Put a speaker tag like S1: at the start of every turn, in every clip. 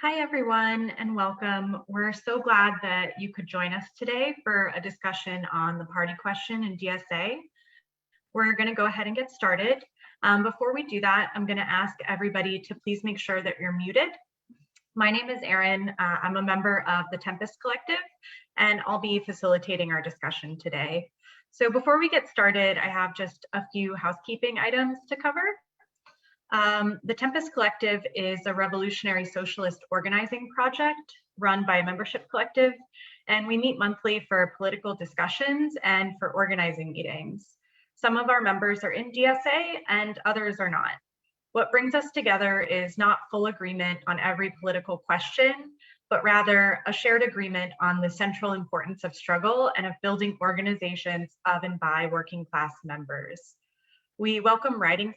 S1: Hi, everyone, and welcome. We're so glad that you could join us today for a discussion on the party question in DSA. We're going to go ahead and get started. Before we do that, I'm going to ask everybody to please make sure that you're muted. My name is Erin. I'm a member of the Tempest Collective, and I'll be facilitating our discussion today. So before we get started, I have just a few housekeeping items to cover. The Tempest Collective is a revolutionary socialist organizing project run by a membership collective, and we meet monthly for political discussions and for organizing meetings. Some of our members are in DSA and others are not. What brings us together is not full agreement on every political question, but rather a shared agreement on the central importance of struggle and of building organizations of and by working class members. We welcome writing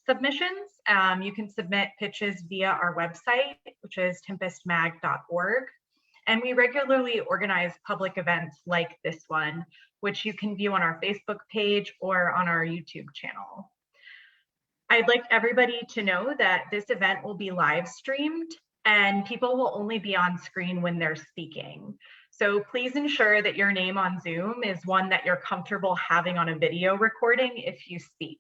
S1: submissions. You can submit pitches via our website, which is tempestmag.org. And we regularly organize public events like this one, which you can view on our Facebook page or on our YouTube channel. I'd like everybody to know that this event will be live streamed and people will only be on screen when they're speaking. So please ensure that your name on Zoom is one that you're comfortable having on a video recording if you speak.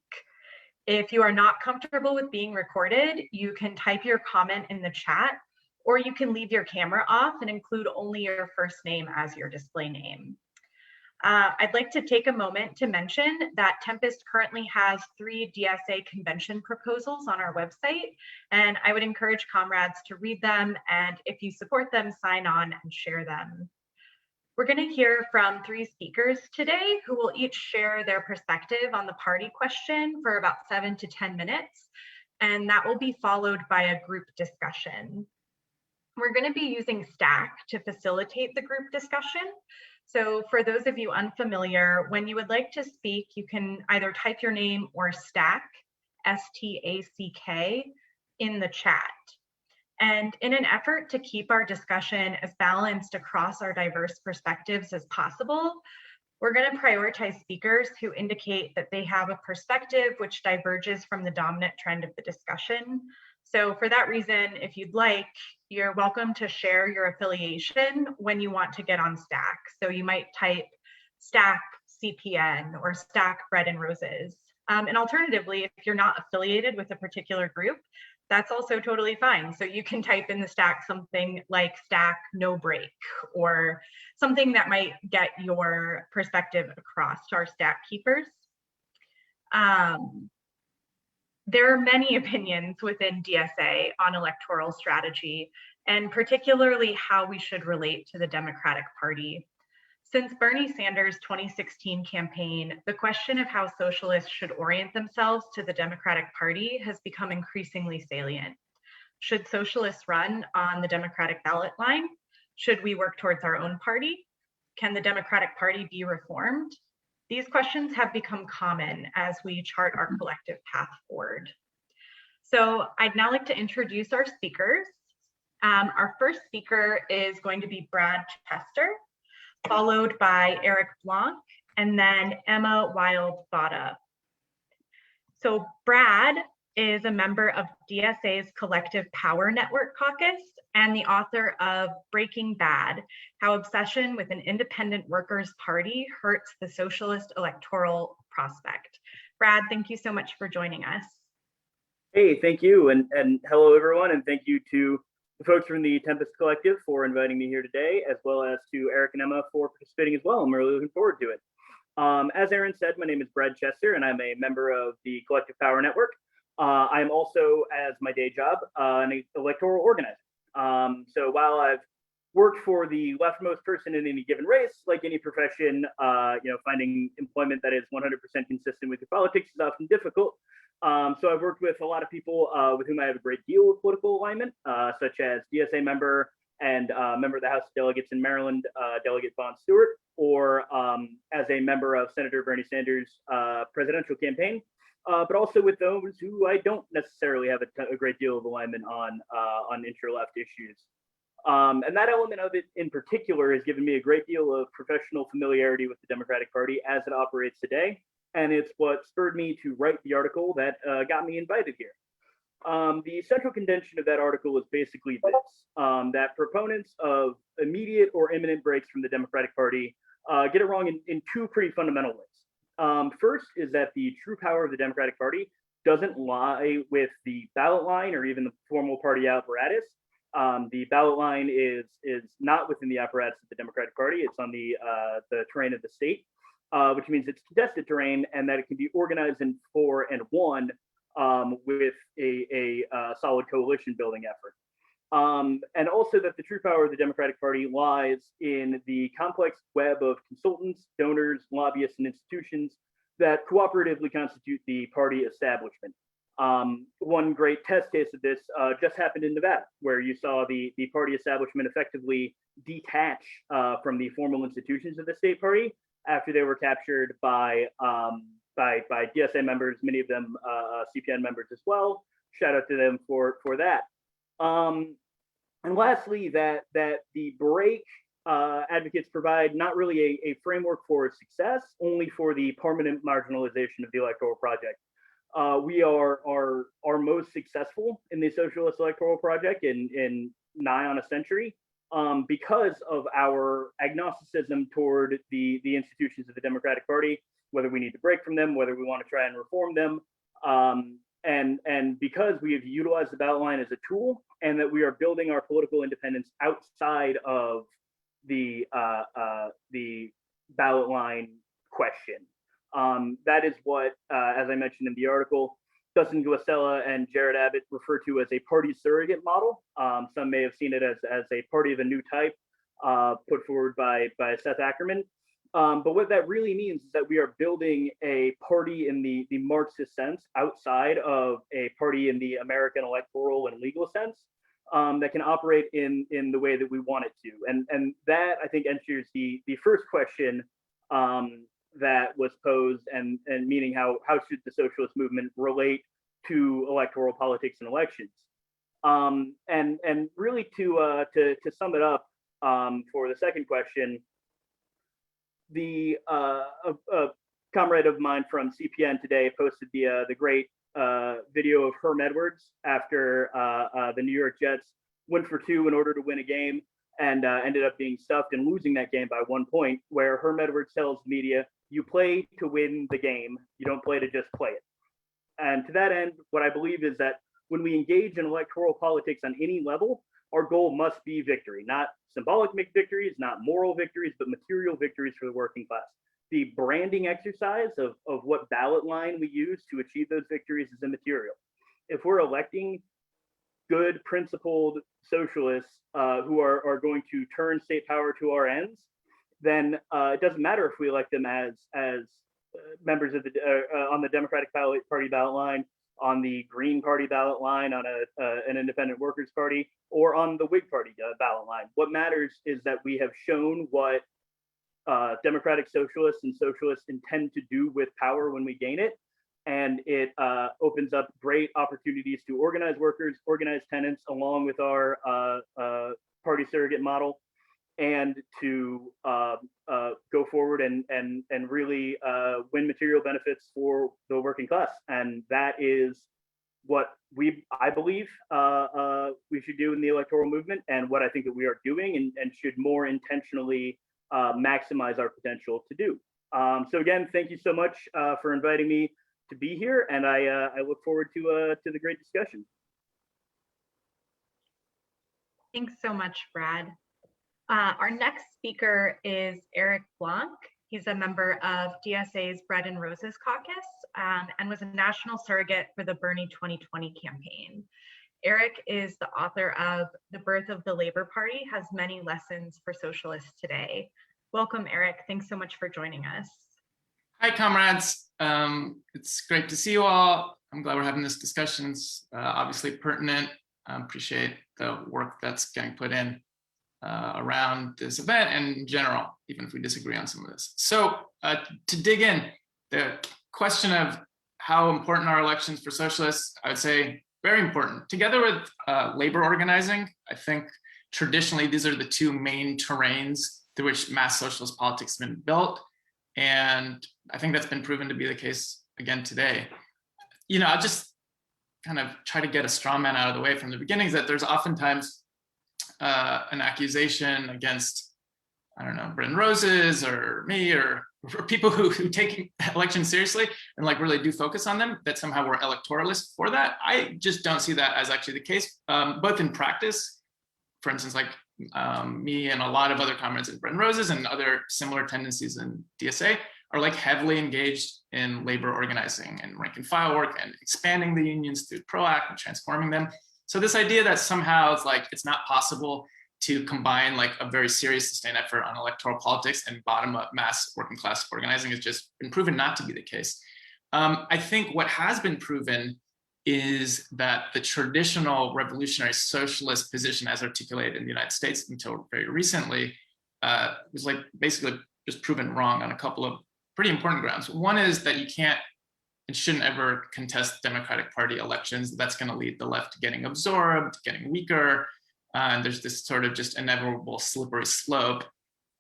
S1: If you are not comfortable with being recorded, you can type your comment in the chat, or you can leave your camera off and include only your first name as your display name. I'd like to take a moment to mention that Tempest currently has 3 DSA convention proposals on our website, and I would encourage comrades to read them, and if you support them, sign on and share them. We're going to hear from 3 speakers today who will each share their perspective on the party question for about 7 to 10 minutes, and that will be followed by a group discussion. We're going to be using Stack to facilitate the group discussion. So for those of you unfamiliar, when you would like to speak, you can either type your name or Stack, S-T-A-C-K, in the chat. And in an effort to keep our discussion as balanced across our diverse perspectives as possible, we're going to prioritize speakers who indicate that they have a perspective which diverges from the dominant trend of the discussion. So for that reason, if you'd like, you're welcome to share your affiliation when you want to get on Stack. So you might type Stack CPN or Stack Bread and Roses. And alternatively, if you're not affiliated with a particular group, that's also totally fine. So you can type in the Stack something like Stack No Break or something that might get your perspective across to our Stack keepers. There are many opinions within DSA on electoral strategy, and particularly how we should relate to the Democratic Party. Since Bernie Sanders' 2016 campaign, the question of how socialists should orient themselves to the Democratic Party has become increasingly salient. Should socialists run on the Democratic ballot line? Should we work towards our own party? Can the Democratic Party be reformed? These questions have become common as we chart our collective path forward. So I'd now like to introduce our speakers. Our first speaker is going to be Brad Pester, followed by Eric Blanc, and then Emma Wild-Bada. So Brad is a member of DSA's Collective Power Network caucus and the author of Breaking Bad: How Obsession with an Independent Workers' Party Hurts the Socialist Electoral Prospect. Brad, thank you so much for joining us.
S2: Hey, thank you, and hello everyone, and thank you to the folks from the Tempest Collective for inviting me here today, as well as to Eric and Emma for participating as well. I'm really looking forward to it. As Erin said, my name is Brad Chester, and I'm a member of the Collective Power Network. I am also, as my day job, an electoral organizer. So while I've worked for the leftmost person in any given race, like any profession, finding employment that is 100% consistent with your politics is often difficult. So I've worked with a lot of people with whom I have a great deal of political alignment, such as DSA member and member of the House of Delegates in Maryland, Delegate Vaughn Stewart, or as a member of Senator Bernie Sanders' presidential campaign, but also with those who I don't necessarily have a great deal of alignment on intra-left issues. And that element of it in particular has given me a great deal of professional familiarity with the Democratic Party as it operates today. And it's what spurred me to write the article that got me invited here. The central contention of that article is basically this, that proponents of immediate or imminent breaks from the Democratic Party get it wrong in two pretty fundamental ways. First is that the true power of the Democratic Party doesn't lie with the ballot line or even the formal party apparatus. The ballot line is not within the apparatus of the Democratic Party. It's on the terrain of the state, which means it's contested terrain, and that it can be organized in for and won with a solid coalition building effort. And also that the true power of the Democratic Party lies in the complex web of consultants, donors, lobbyists, and institutions that cooperatively constitute the party establishment. One great test case of this just happened in Nevada, where you saw the party establishment effectively detach from the formal institutions of the state party after they were captured by DSA members, many of them CPN members as well. Shout out to them for that. And lastly, that the break advocates provide not really a framework for success, only for the permanent marginalization of the electoral project. We are most successful in the socialist electoral project in nigh on a century because of our agnosticism toward the institutions of the Democratic Party, whether we need to break from them, whether we want to try and reform them, and because we have utilized the ballot line as a tool, and that we are building our political independence outside of the ballot line question. That is what, as I mentioned in the article, Dustin Guastella and Jared Abbott refer to as a party surrogate model. Some may have seen it as a party of a new type put forward by Seth Ackerman. But what that really means is that we are building a party in the Marxist sense outside of a party in the American electoral and legal sense that can operate in the way that we want it to. And that, I think, answers the first question that was posed, and meaning how should the socialist movement relate to electoral politics and elections. And really to sum it up for the second question, a comrade of mine from CPN today posted the great video of Herm Edwards after the New York Jets went for two in order to win a game and ended up being stuffed and losing that game by 1 point, where Herm Edwards tells the media, you play to win the game, you don't play to just play it. And to that end, what I believe is that when we engage in electoral politics on any level, our goal must be victory, not symbolic victories, not moral victories, but material victories for the working class. The branding exercise of what ballot line we use to achieve those victories is immaterial. If we're electing good, principled socialists who are going to turn state power to our ends, then it doesn't matter if we elect them as members of on the Democratic Party ballot line, on the Green Party ballot line, on an Independent Workers Party, or on the Whig Party ballot line. What matters is that we have shown what democratic socialists and socialists intend to do with power when we gain it. And it opens up great opportunities to organize workers, organize tenants, along with our party surrogate model, and to go forward and really win material benefits for the working class. And that is what I believe we should do in the electoral movement, and what I think that we are doing and should more intentionally maximize our potential to do. So again, thank you so much for inviting me to be here, and I look forward to the great discussion.
S1: Thanks so much, Brad. Our next speaker is Eric Blanc. He's a member of DSA's Bread and Roses caucus and was a national surrogate for the Bernie 2020 campaign. Eric is the author of The Birth of the Labor Party Has Many Lessons for Socialists Today. Welcome, Eric. Thanks so much for joining us.
S3: Hi, comrades. It's great to see you all. I'm glad we're having this discussion. It's obviously pertinent. I appreciate the work that's getting put in around this event and in general, even if we disagree on some of this. So to dig in, the question of how important are elections for socialists, I would say very important. Together with labor organizing, I think traditionally these are the two main terrains through which mass socialist politics has been built. And I think that's been proven to be the case again today. You know, I'll just kind of try to get a straw man out of the way from the beginning is that there's oftentimes an accusation against, I don't know, Brendan Roses or me or people who take elections seriously and like really do focus on them, that somehow we're electoralists for that. I just don't see that as actually the case, both in practice, for instance, like me and a lot of other comrades in Brendan Roses and other similar tendencies in DSA are like heavily engaged in labor organizing and rank and file work and expanding the unions through PROACT and transforming them. So this idea that somehow it's like it's not possible to combine like a very serious sustained effort on electoral politics and bottom-up mass working class organizing has just been proven not to be the case. I think what has been proven is that the traditional revolutionary socialist position as articulated in the United States until very recently was like basically just proven wrong on a couple of pretty important grounds. One is that you can't and shouldn't ever contest Democratic Party elections. That's going to lead the left to getting absorbed, getting weaker, and there's this sort of just inevitable slippery slope.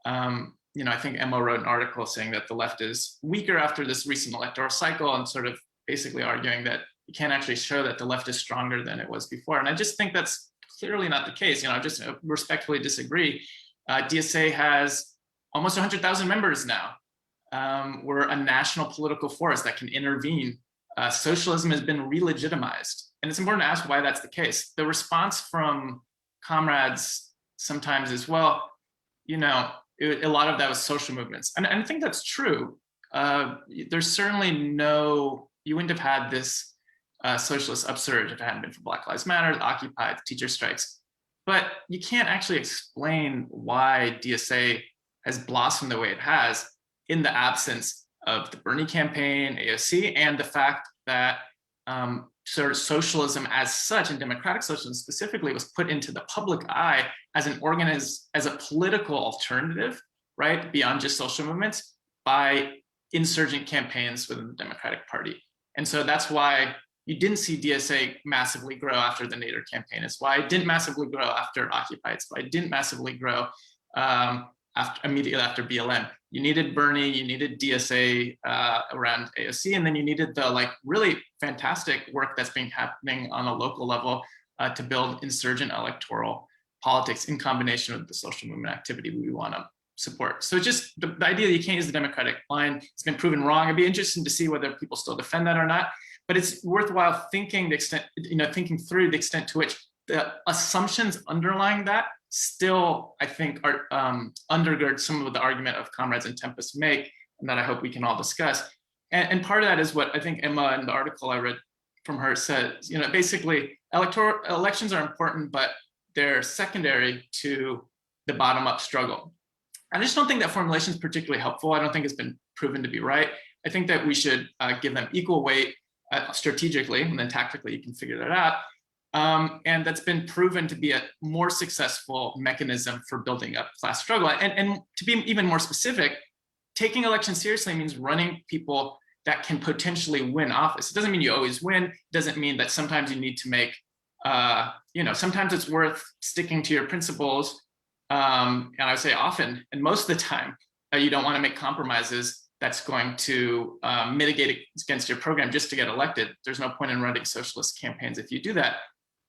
S3: You know, I think Emma wrote an article saying that the left is weaker after this recent electoral cycle and sort of basically arguing that you can't actually show that the left is stronger than it was before. And I just think that's clearly not the case. You know, I just respectfully disagree. DSA has almost 100,000 members now. We're a national political force that can intervene. Socialism has been re-legitimized. And it's important to ask why that's the case. The response from comrades sometimes is, well, you know, a lot of that was social movements. And I think that's true. There's certainly you wouldn't have had this socialist upsurge if it hadn't been for Black Lives Matter, the Occupy, the teacher strikes. But you can't actually explain why DSA has blossomed the way it has in the absence of the Bernie campaign, AOC, and the fact that sort of socialism as such, and democratic socialism specifically, was put into the public eye as a political alternative, right, beyond just social movements, by insurgent campaigns within the Democratic Party. And so that's why you didn't see DSA massively grow after the Nader campaign. It's why it didn't massively grow after Occupy. It's why it didn't massively grow immediately after BLM. You needed Bernie, you needed DSA around AOC, and then you needed the like really fantastic work that's been happening on a local level to build insurgent electoral politics in combination with the social movement activity we want to support. So just the idea that you can't use the Democratic line, it's been proven wrong. It'd be interesting to see whether people still defend that or not. But it's worthwhile thinking thinking through the extent to which the assumptions underlying that still, I think, are undergird some of the argument of comrades and Tempest make, and that I hope we can all discuss. And part of that is what I think Emma in the article I read from her says, you know, basically elections are important, but they're secondary to the bottom-up struggle. I just don't think that formulation is particularly helpful. I don't think it's been proven to be right. I think that we should give them equal weight strategically, and then tactically you can figure that out. And that's been proven to be a more successful mechanism for building up class struggle. And to be even more specific, taking elections seriously means running people that can potentially win office. It doesn't mean you always win. It doesn't mean that sometimes you need to make, sometimes it's worth sticking to your principles. And I would say often, and most of the time, you don't want to make compromises that's going to mitigate against your program just to get elected. There's no point in running socialist campaigns if you do that.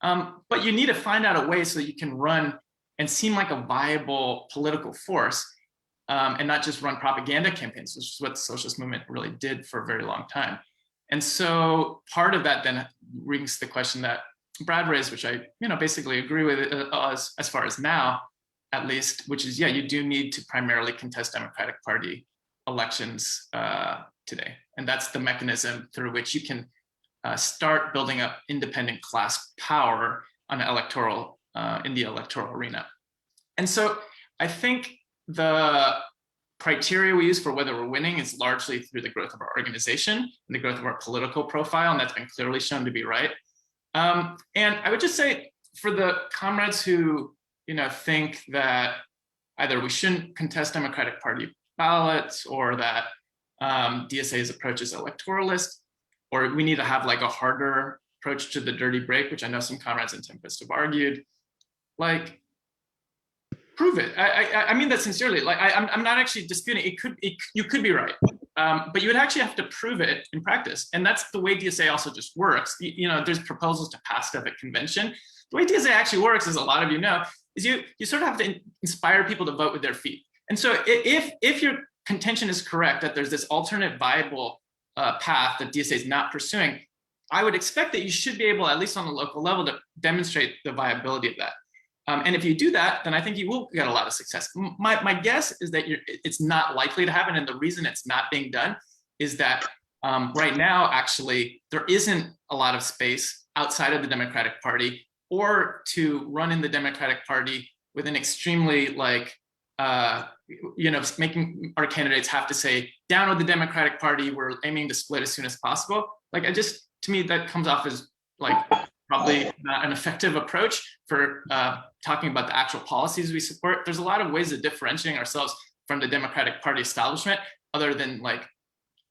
S3: But you need to find out a way so that you can run and seem like a viable political force and not just run propaganda campaigns, which is what the socialist movement really did for a very long time. And so part of that then brings the question that Brad raised, which I basically agree with as far as now, at least, which is, yeah, you do need to primarily contest Democratic Party elections today. And that's the mechanism through which you can start building up independent class power on in the electoral arena. And so I think the criteria we use for whether we're winning is largely through the growth of our organization and the growth of our political profile, and that's been clearly shown to be right. And I would just say for the comrades who think that either we shouldn't contest Democratic Party ballots or that DSA's approach is electoralist, or we need to have like a harder approach to the dirty break, which I know some comrades in Tempest have argued, like, prove it. I mean that sincerely. Like, I'm not actually disputing it. You could be right. but you would actually have to prove it in practice. And that's the way DSA also just works. There's proposals to pass stuff at convention. The way DSA actually works, as a lot of you know, is you sort of have to inspire people to vote with their feet. And so if your contention is correct, that there's this alternate viable path that DSA is not pursuing, I would expect that you should be able, at least on the local level, to demonstrate the viability of that. And if you do that, then I think you will get a lot of success. My guess is that it's not likely to happen. And the reason it's not being done is that right now, actually, there isn't a lot of space outside of the Democratic Party or to run in the Democratic Party with an extremely making our candidates have to say, down with the Democratic Party, we're aiming to split as soon as possible. To me, that comes off as probably not an effective approach for talking about the actual policies we support. There's a lot of ways of differentiating ourselves from the Democratic Party establishment, other than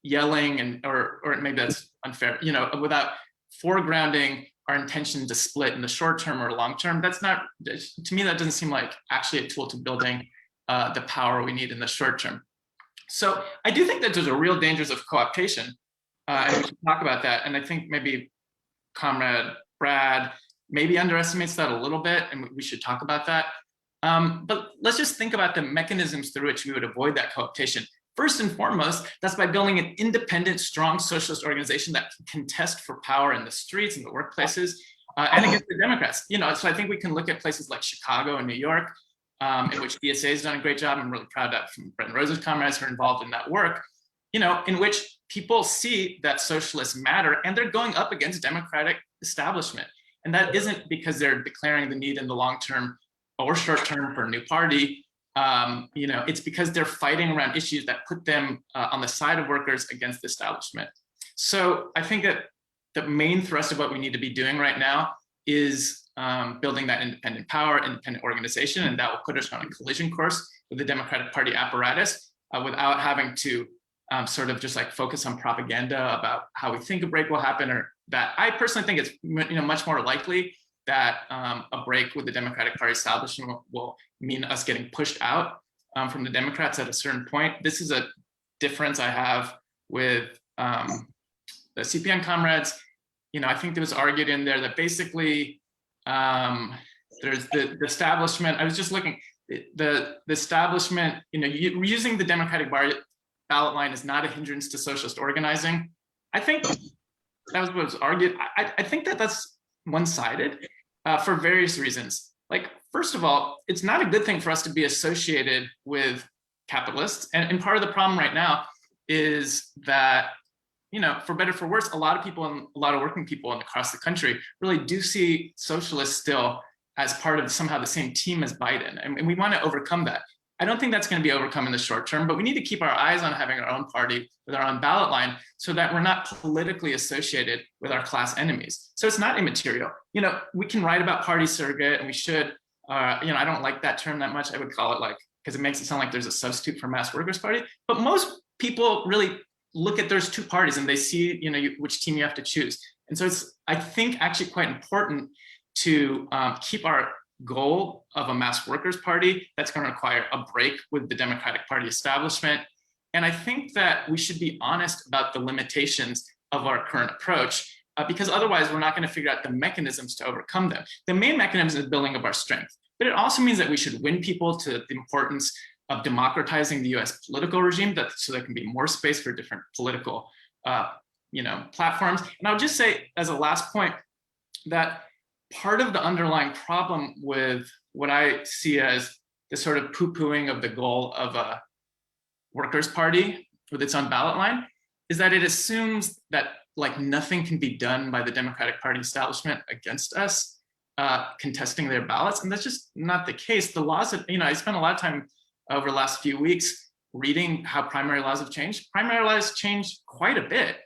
S3: yelling or maybe that's unfair, without foregrounding our intention to split in the short term or long term. That's not, to me, that doesn't seem like actually a tool to building the power we need in the short term. So I do think that there's a real dangers of co-optation, and we should talk about that. And I think maybe Comrade Brad maybe underestimates that a little bit, and we should talk about that. But let's just think about the mechanisms through which we would avoid that co-optation. First and foremost, that's by building an independent, strong socialist organization that can contest for power in the streets and the workplaces and against the Democrats. So I think we can look at places like Chicago and New York, in which DSA has done a great job. I'm really proud of Brendan Rose's comrades who are involved in that work, in which people see that socialists matter and they're going up against democratic establishment. And that isn't because they're declaring the need in the long term or short term for a new party. It's because they're fighting around issues that put them on the side of workers against the establishment. So I think that the main thrust of what we need to be doing right now is building that independent power, independent organization, and that will put us on a collision course with the Democratic Party apparatus without having to sort of just focus on propaganda about how we think a break will happen, or that. I personally think it's much more likely that a break with the Democratic Party establishment will mean us getting pushed out from the Democrats at a certain point. This is a difference I have with the CPN comrades. I think there was argued in there that basically there's the establishment. I was just looking, the establishment, using the Democratic ballot line is not a hindrance to socialist organizing. I think that was what was argued. I think that that's one-sided for various reasons. First of all, it's not a good thing for us to be associated with capitalists. And part of the problem right now is that, for better or for worse, a lot of people and a lot of working people across the country really do see socialists still as part of somehow the same team as Biden. And we want to overcome that. I don't think that's going to be overcome in the short term, but we need to keep our eyes on having our own party with our own ballot line so that we're not politically associated with our class enemies. So it's not immaterial. We can write about party surrogate, and we should, I don't like that term that much. I would call it because it makes it sound like there's a substitute for mass workers party, but most people really look at those two parties and they see, which team you have to choose. And so it's, I think, actually quite important to keep our goal of a mass workers party that's going to require a break with the Democratic Party establishment. And I think that we should be honest about the limitations of our current approach, because otherwise we're not going to figure out the mechanisms to overcome them. The main mechanism is building up our strength, but it also means that we should win people to the importance of democratizing the US political regime, so there can be more space for different political platforms. And I'll just say as a last point that part of the underlying problem with what I see as the sort of poo-pooing of the goal of a workers' party with its own ballot line is that it assumes that nothing can be done by the Democratic Party establishment against us contesting their ballots. And that's just not the case. The laws have, I spent a lot of time over the last few weeks reading how primary laws have changed. Primary laws changed quite a bit.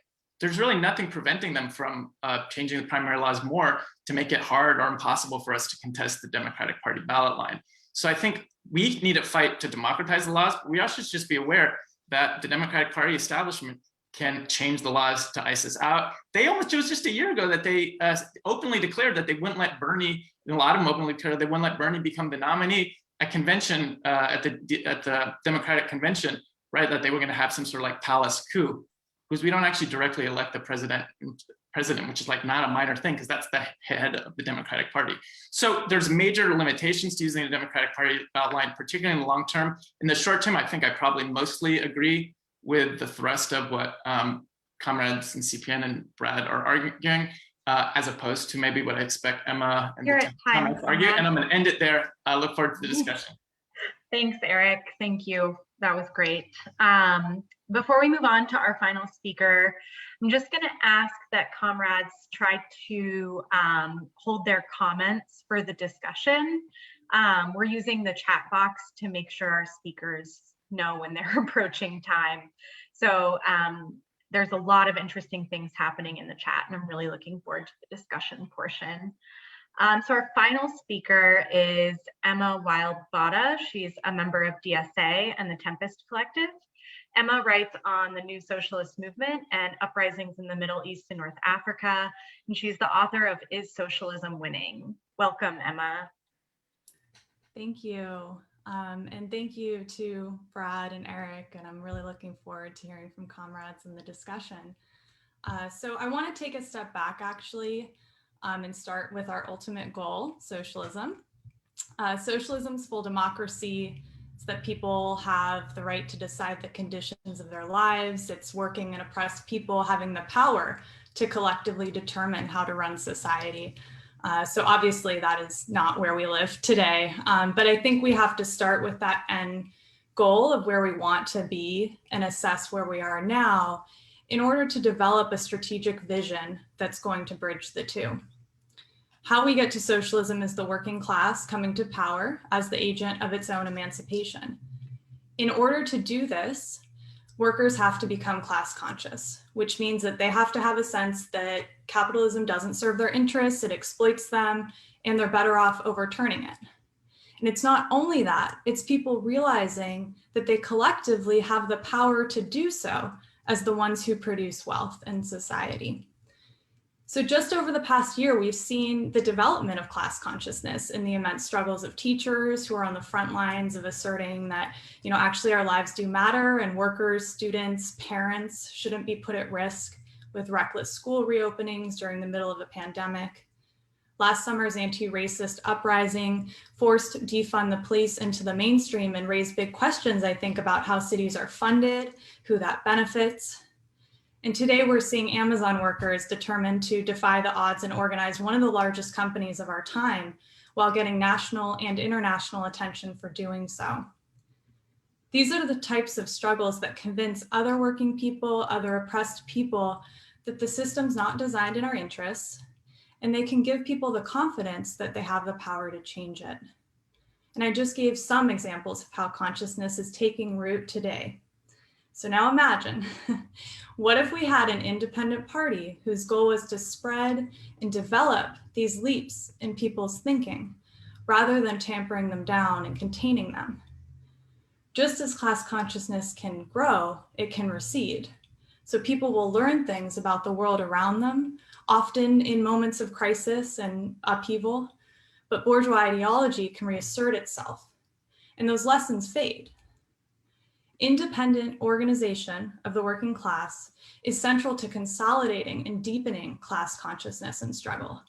S3: There's really nothing preventing them from changing the primary laws more to make it hard or impossible for us to contest the Democratic Party ballot line. So I think we need to fight to democratize the laws, but we also should just be aware that the Democratic Party establishment can change the laws to ice us out. It was just a year ago that they openly declared that they wouldn't let Bernie, and a lot of them openly declared they wouldn't let Bernie become the nominee at convention, at the Democratic convention right? That they were going to have some sort of like palace coup, because we don't actually directly elect the president, which is like not a minor thing, because that's the head of the Democratic Party. So there's major limitations to using the Democratic Party outline, particularly in the long term. In the short term, I think I probably mostly agree with the thrust of what comrades in CPN and Brad are arguing, as opposed to maybe what I expect Emma and the comments argue. And I'm going to end it there. I look forward to the discussion.
S1: Thanks, Eric. Thank you. That was great. Before we move on to our final speaker, I'm just going to ask that comrades try to hold their comments for the discussion. We're using the chat box to make sure our speakers know when they're approaching time. So there's a lot of interesting things happening in the chat, and I'm really looking forward to the discussion portion. So our final speaker is Emma Wild-Bada. She's a member of DSA and the Tempest Collective. Emma writes on the New Socialist Movement and uprisings in the Middle East and North Africa, and she's the author of Is Socialism Winning? Welcome, Emma.
S4: Thank you. And thank you to Brad and Eric, and I'm really looking forward to hearing from comrades in the discussion. So I want to take a step back, actually, and start with our ultimate goal, socialism. Socialism's full democracy. It's that people have the right to decide the conditions of their lives. It's working and oppressed people having the power to collectively determine how to run society. So obviously that is not where we live today, but I think we have to start with that end goal of where we want to be and assess where we are now in order to develop a strategic vision that's going to bridge the two. How we get to socialism is the working class coming to power as the agent of its own emancipation. In order to do this, workers have to become class conscious, which means that they have to have a sense that capitalism doesn't serve their interests, it exploits them, and they're better off overturning it. And it's not only that, it's people realizing that they collectively have the power to do so as the ones who produce wealth in society. So just over the past year, we've seen the development of class consciousness in the immense struggles of teachers who are on the front lines of asserting that, actually our lives do matter, and workers, students, parents shouldn't be put at risk with reckless school reopenings during the middle of a pandemic. Last summer's anti-racist uprising forced defund the police into the mainstream and raised big questions, I think, about how cities are funded, who that benefits. And today we're seeing Amazon workers determined to defy the odds and organize one of the largest companies of our time while getting national and international attention for doing so. These are the types of struggles that convince other working people, other oppressed people, that the system's not designed in our interests, and they can give people the confidence that they have the power to change it. And I just gave some examples of how consciousness is taking root today. So now imagine, what if we had an independent party whose goal was to spread and develop these leaps in people's thinking, rather than tampering them down and containing them? Just as class consciousness can grow, it can recede. So people will learn things about the world around them, often in moments of crisis and upheaval, but bourgeois ideology can reassert itself, and those lessons fade. Independent organization of the working class is central to consolidating and deepening class consciousness and struggle.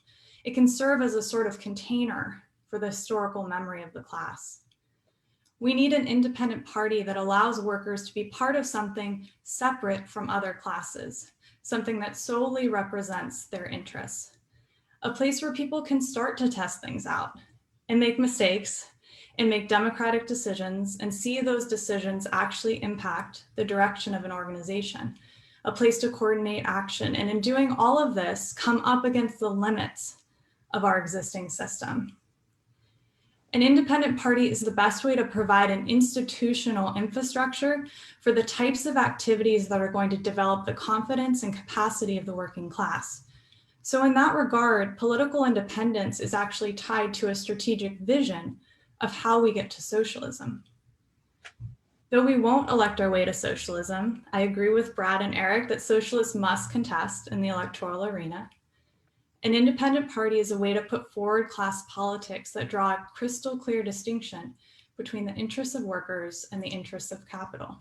S4: It can serve as a sort of container for the historical memory of the class. We need an independent party that allows workers to be part of something separate from other classes, something that solely represents their interests. A place where people can start to test things out and make mistakes and make democratic decisions and see those decisions actually impact the direction of an organization, a place to coordinate action, and in doing all of this, come up against the limits of our existing system. An independent party is the best way to provide an institutional infrastructure for the types of activities that are going to develop the confidence and capacity of the working class. So in that regard, political independence is actually tied to a strategic vision of how we get to socialism. Though we won't elect our way to socialism, I agree with Brad and Eric that socialists must contest in the electoral arena. An independent party is a way to put forward class politics that draw a crystal clear distinction between the interests of workers and the interests of capital.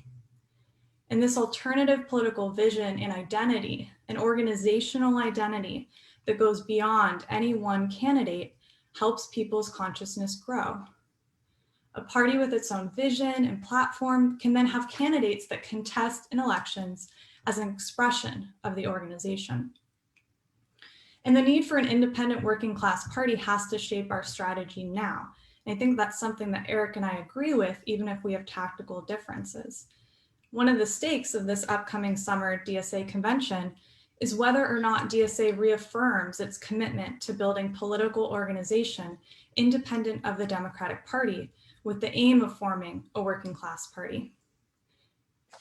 S4: And this alternative political vision and identity, an organizational identity that goes beyond any one candidate, helps people's consciousness grow. A party with its own vision and platform can then have candidates that contest in elections as an expression of the organization. And the need for an independent working class party has to shape our strategy now. And I think that's something that Eric and I agree with, even if we have tactical differences. One of the stakes of this upcoming summer DSA convention is whether or not DSA reaffirms its commitment to building political organization independent of the Democratic Party with the aim of forming a working class party.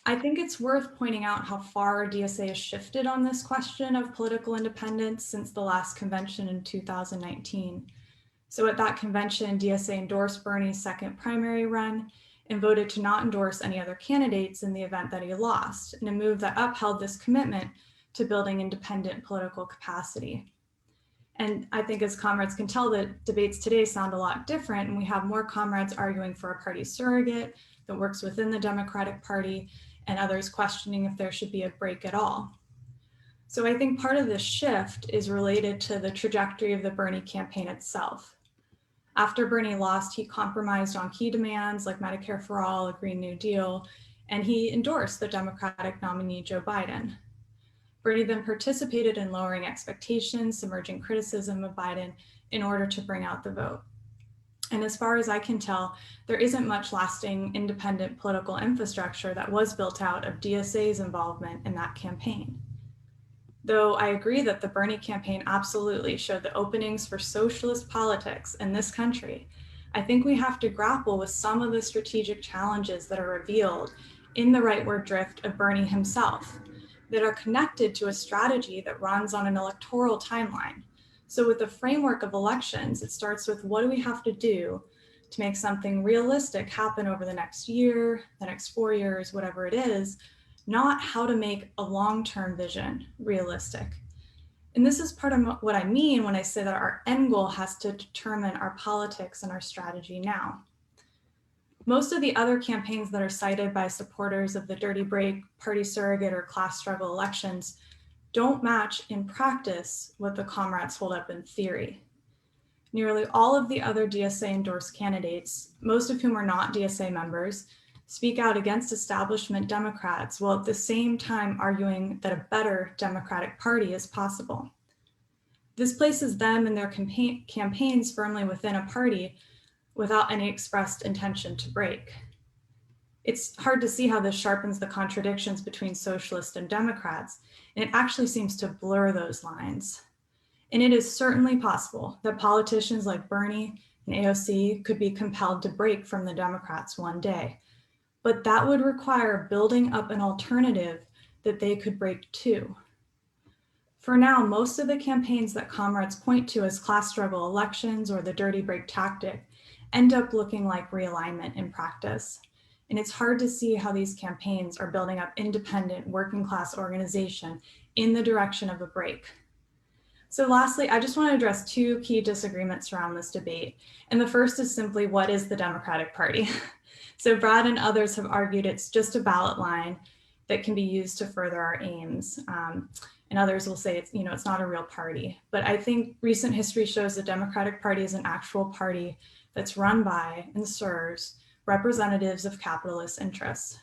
S4: I think it's worth pointing out how far DSA has shifted on this question of political independence since the last convention in 2019. So at that convention, DSA endorsed Bernie's second primary run and voted to not endorse any other candidates in the event that he lost, in a move that upheld this commitment to building independent political capacity. And I think as comrades can tell, the debates today sound a lot different, and we have more comrades arguing for a party surrogate that works within the Democratic Party, and others questioning if there should be a break at all. So I think part of this shift is related to the trajectory of the Bernie campaign itself. After Bernie lost, he compromised on key demands like Medicare for All, a Green New Deal, and he endorsed the Democratic nominee, Joe Biden. Bernie then participated in lowering expectations, submerging criticism of Biden in order to bring out the vote. And as far as I can tell, there isn't much lasting independent political infrastructure that was built out of DSA's involvement in that campaign. Though I agree that the Bernie campaign absolutely showed the openings for socialist politics in this country, I think we have to grapple with some of the strategic challenges that are revealed in the rightward drift of Bernie himself, that are connected to a strategy that runs on an electoral timeline. So with the framework of elections, it starts with what do we have to do to make something realistic happen over the next year, the next 4 years, whatever it is, not how to make a long-term vision realistic. And this is part of what I mean when I say that our end goal has to determine our politics and our strategy now. Most of the other campaigns that are cited by supporters of the dirty break, party surrogate, or class struggle elections don't match in practice what the comrades hold up in theory. Nearly all of the other DSA endorsed candidates, most of whom are not DSA members, speak out against establishment Democrats while at the same time arguing that a better Democratic Party is possible. This places them and their campaigns firmly within a party without any expressed intention to break. It's hard to see how this sharpens the contradictions between socialists and Democrats, and it actually seems to blur those lines. And it is certainly possible that politicians like Bernie and AOC could be compelled to break from the Democrats one day, but that would require building up an alternative that they could break to. For now, most of the campaigns that comrades point to as class struggle elections or the dirty break tactic end up looking like realignment in practice. And it's hard to see how these campaigns are building up independent working class organization in the direction of a break. So lastly, I just want to address two key disagreements around this debate. And the first is simply, what is the Democratic Party? So Brad and others have argued it's just a ballot line that can be used to further our aims. And others will say it's not a real party. But I think recent history shows the Democratic Party is an actual party that's run by and serves representatives of capitalist interests.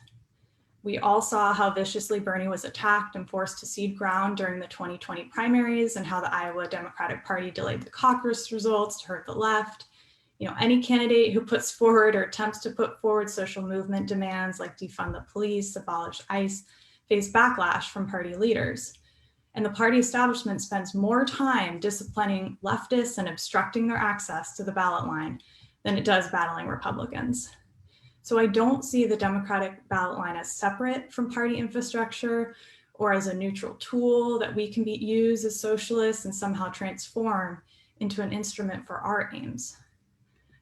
S4: We all saw how viciously Bernie was attacked and forced to cede ground during the 2020 primaries, and how the Iowa Democratic Party delayed the caucus results to hurt the left. Any candidate who puts forward or attempts to put forward social movement demands like defund the police, abolish ICE, face backlash from party leaders. And the party establishment spends more time disciplining leftists and obstructing their access to the ballot line than it does battling Republicans. So I don't see the Democratic ballot line as separate from party infrastructure or as a neutral tool that we can use as socialists and somehow transform into an instrument for our aims.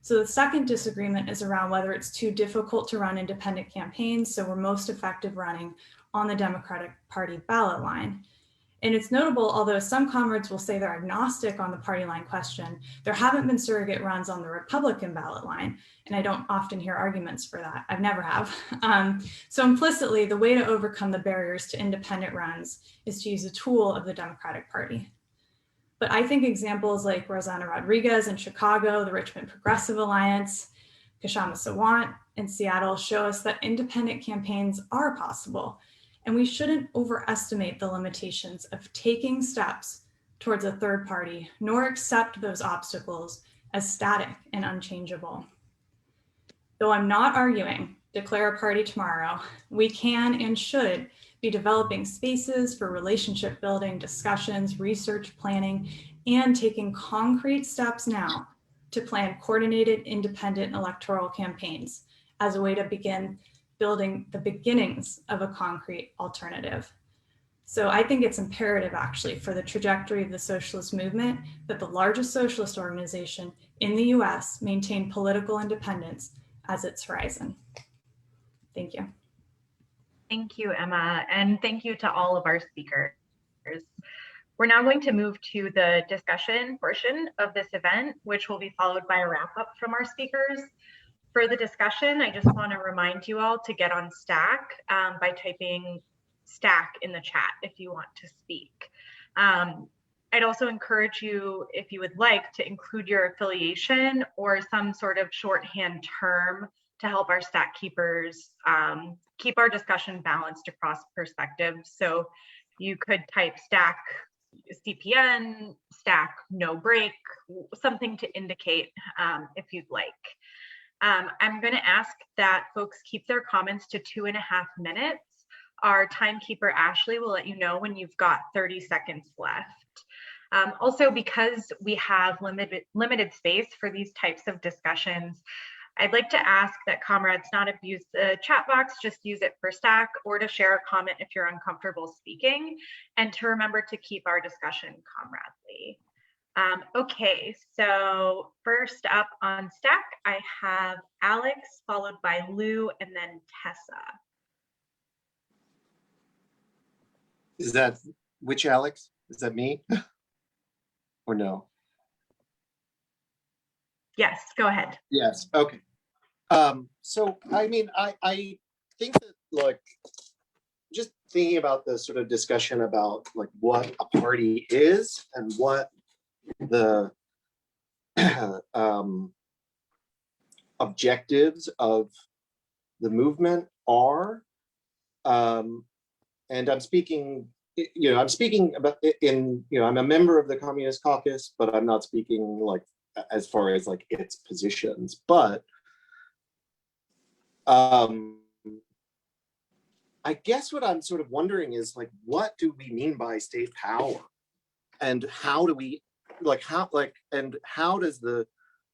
S4: So the second disagreement is around whether it's too difficult to run independent campaigns, so we're most effective running on the Democratic Party ballot line. And it's notable, although some comrades will say they're agnostic on the party line question, there haven't been surrogate runs on the Republican ballot line. And I don't often hear arguments for that. I've never have. So implicitly, the way to overcome the barriers to independent runs is to use a tool of the Democratic Party. But I think examples like Rosanna Rodriguez in Chicago, the Richmond Progressive Alliance, Kshama Sawant in Seattle show us that independent campaigns are possible. And we shouldn't overestimate the limitations of taking steps towards a third party, nor accept those obstacles as static and unchangeable. Though I'm not arguing declare a party tomorrow, we can and should be developing spaces for relationship building, discussions, research planning, and taking concrete steps now to plan coordinated independent electoral campaigns as a way to begin building the beginnings of a concrete alternative. So I think it's imperative actually for the trajectory of the socialist movement that the largest socialist organization in the US maintain political independence as its horizon. Thank you.
S1: Thank you, Emma, and thank you to all of our speakers. We're now going to move to the discussion portion of this event, which will be followed by a wrap up from our speakers. For the discussion, I just want to remind you all to get on Stack by typing Stack in the chat if you want to speak. I'd also encourage you, if you would like, to include your affiliation or some sort of shorthand term to help our Stack keepers keep our discussion balanced across perspectives. So you could type Stack CPN, Stack no break, something to indicate if you'd like. I'm going to ask that folks keep their comments to 2.5 minutes. Our timekeeper, Ashley, will let you know when you've got 30 seconds left. Also, because we have limited space for these types of discussions, I'd like to ask that comrades not abuse the chat box, just use it for Stack or to share a comment if you're uncomfortable speaking, and to remember to keep our discussion comradely. Okay, so first up on Stack, I have Alex, followed by Lou, and then Tessa.
S5: Is that, which Alex? Is that me? Or no?
S1: Yes, go ahead.
S5: Yes, okay. So, I mean, I think that, like, just thinking about the sort of discussion about, like, what a party is and what the objectives of the movement are, and I'm speaking, I'm speaking about I'm a member of the Communist Caucus, but I'm not speaking like as far as like its positions. But I guess what I'm sort of wondering is, like, what do we mean by state power, and how do we how does the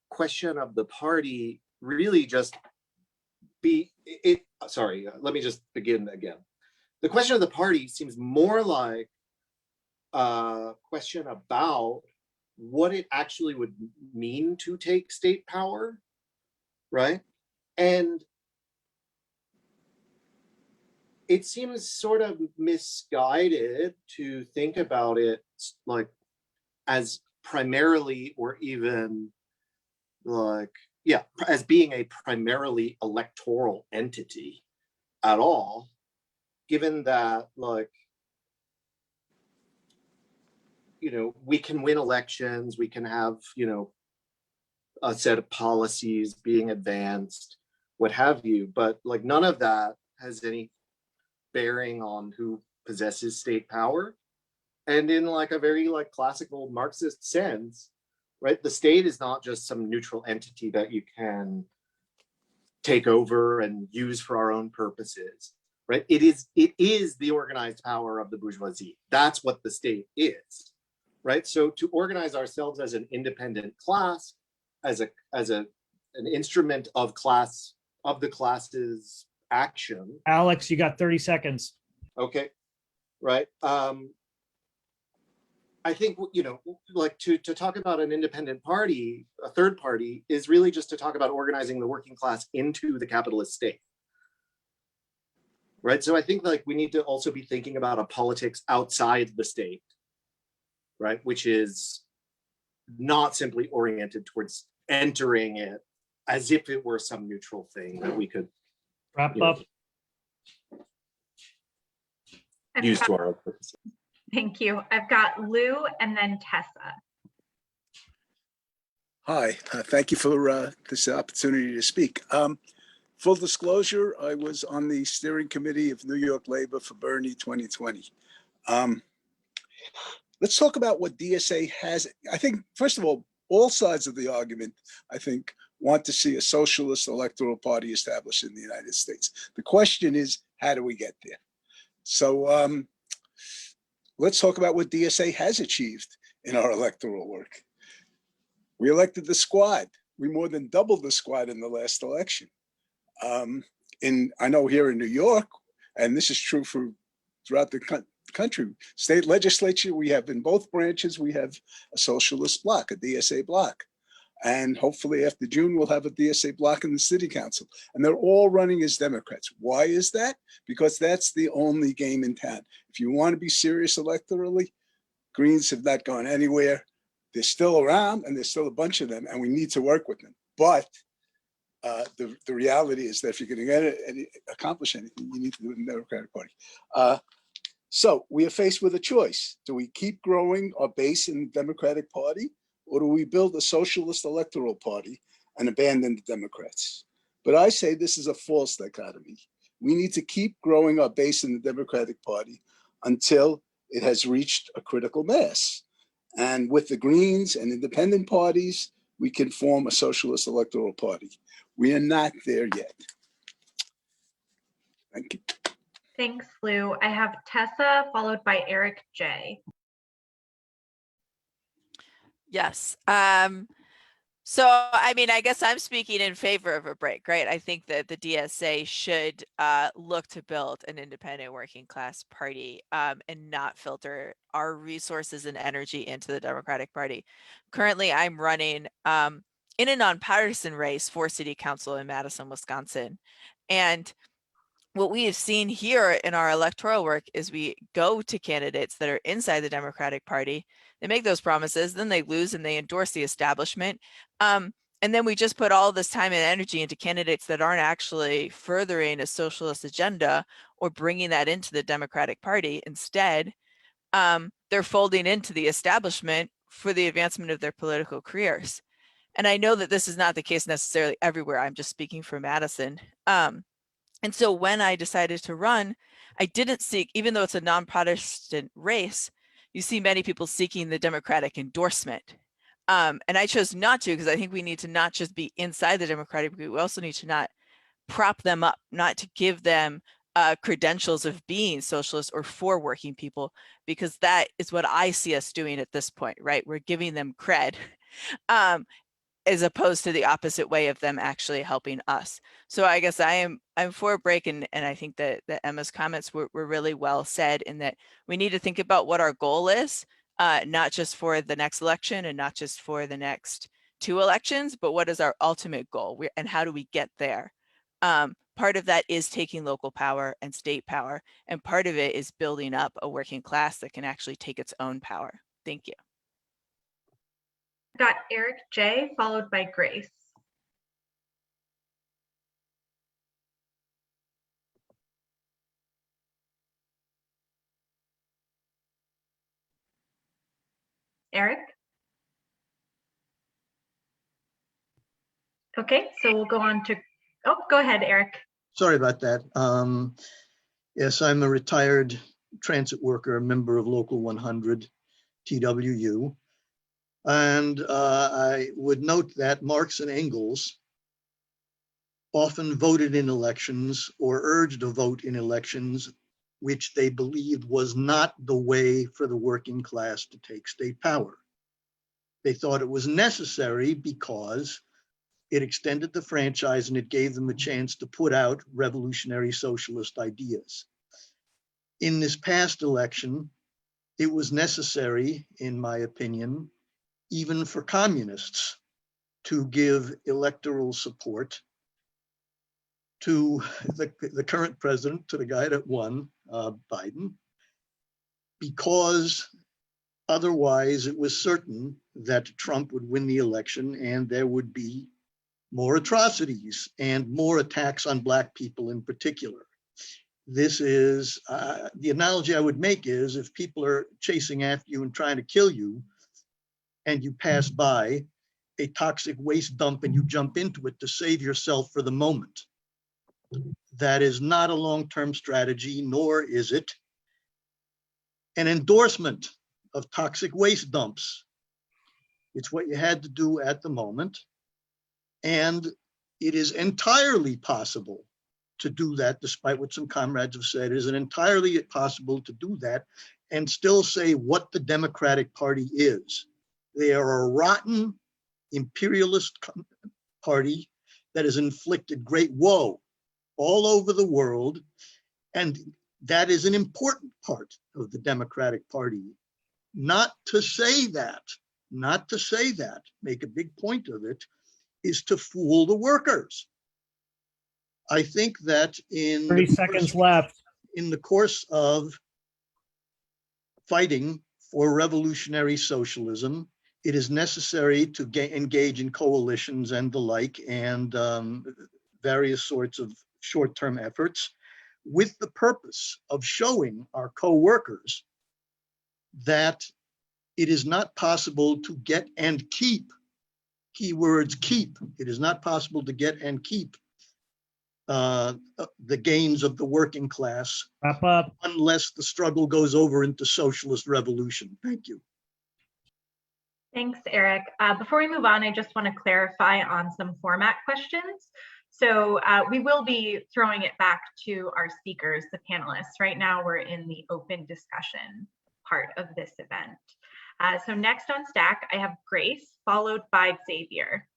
S5: question of the party really just be it? Sorry, let me just begin again. The question of the party seems more like a question about what it actually would mean to take state power, right? And it seems sort of misguided to think about it like as primarily, or even like, yeah, as being a primarily electoral entity at all, given that, like, we can win elections, we can have, a set of policies being advanced, what have you, but like none of that has any bearing on who possesses state power. And in like a very like classical Marxist sense, right, the state is not just some neutral entity that you can take over and use for our own purposes, right? It is the organized power of the bourgeoisie. That's what the state is, right? So to organize ourselves as an independent class, as an instrument of the class's action.
S6: Alex, you got 30 seconds.
S5: Okay, right. I think, like to talk about an independent party, a third party, is really just to talk about organizing the working class into the capitalist state, right? So I think like we need to also be thinking about a politics outside the state, right? Which is not simply oriented towards entering it as if it were some neutral thing that we could
S6: Wrap
S5: Yeah.
S6: up.
S5: use to our own purposes.
S1: Thank you. I've got Lou and then Tessa.
S7: Hi, thank you for this opportunity to speak. Full disclosure, I was on the steering committee of New York Labor for Bernie 2020. Let's talk about what DSA has. I think, first of all sides of the argument, I think, want to see a socialist electoral party established in the United States. The question is, how do we get there? So let's talk about what DSA has achieved in our electoral work. We elected the squad. We more than doubled the squad in the last election. I know here in New York, and this is true for throughout the country, state legislature, we have in both branches, we have a socialist bloc, a DSA bloc. And hopefully after June, we'll have a DSA bloc in the city council. And they're all running as Democrats. Why is that? Because that's the only game in town. If you want to be serious electorally, Greens have not gone anywhere. They're still around, and there's still a bunch of them, and we need to work with them. But the reality is that if you're going to accomplish anything, you need to do it in the Democratic Party. So we are faced with a choice. Do we keep growing our base in the Democratic Party, or do we build a socialist electoral party and abandon the Democrats? But I say this is a false dichotomy. We need to keep growing our base in the Democratic Party until it has reached a critical mass. And with the Greens and independent parties, we can form a socialist electoral party. We are not there yet. Thank you.
S1: Thanks, Lou. I have Tessa followed by Eric J.
S8: Yes. So, I mean, I guess I'm speaking in favor of a break, right? I think that the DSA should look to build an independent working class party and not filter our resources and energy into the Democratic Party. Currently, I'm running in a nonpartisan race for city council in Madison, Wisconsin. And what we have seen here in our electoral work is we go to candidates that are inside the Democratic Party, they make those promises, then they lose and they endorse the establishment. And then we just put all this time and energy into candidates that aren't actually furthering a socialist agenda or bringing that into the Democratic Party. Instead, they're folding into the establishment for the advancement of their political careers. And I know that this is not the case necessarily everywhere. I'm just speaking for Madison. And so when I decided to run, I didn't seek, even though it's a nonpartisan race, you see many people seeking the Democratic endorsement. And I chose not to, because I think we need to not just be inside the Democratic Party, we also need to not prop them up, not to give them credentials of being socialist or for working people, because that is what I see us doing at this point, right? We're giving them cred. As opposed to the opposite way of them actually helping us. So I guess I'm for a break, and I think that Emma's comments were really well said, in that we need to think about what our goal is, not just for the next election and not just for the next 2 elections, but what is our ultimate goal and how do we get there? Part of that is taking local power and state power, and part of it is building up a working class that can actually take its own power. Thank you.
S1: Got Eric J followed by Grace. Eric? Okay, so we'll go on to, oh, go ahead, Eric.
S9: Sorry about that. Yes, I'm a retired transit worker, a member of Local 100 TWU. And I would note that Marx and Engels often voted in elections or urged a vote in elections which they believed was not the way for the working class to take state power. They thought it was necessary because it extended the franchise and it gave them a chance to put out revolutionary socialist ideas. In this past election, it was necessary, in my opinion, even for communists to give electoral support to the current president, to the guy that won, Biden, because otherwise it was certain that Trump would win the election and there would be more atrocities and more attacks on Black people in particular. This is, the analogy I would make is if people are chasing after you and trying to kill you and you pass by a toxic waste dump and you jump into it to save yourself for the moment. That is not a long-term strategy, nor is it an endorsement of toxic waste dumps. It's what you had to do at the moment. And it is entirely possible to do that, despite what some comrades have said. It is entirely possible to do that and still say what the Democratic Party is. They are a rotten imperialist party that has inflicted great woe all over the world. And that is an important part of the Democratic Party. Not to say that, make a big point of it, is to fool the workers. I think that in
S6: 30 seconds left.
S9: In the course of fighting for revolutionary socialism, it is necessary to engage in coalitions and the like, and various sorts of short-term efforts with the purpose of showing our co-workers that it is not possible to get and keep, keywords keep, it is not possible to get and keep the gains of the working class.
S6: Wrap up.
S9: Unless the struggle goes over into socialist revolution. Thank you.
S1: Thanks, Eric. Before we move on, I just want to clarify on some format questions. So we will be throwing it back to our speakers, the panelists. Right now, we're in the open discussion part of this event. So next on stack, I have Grace, followed by Xavier.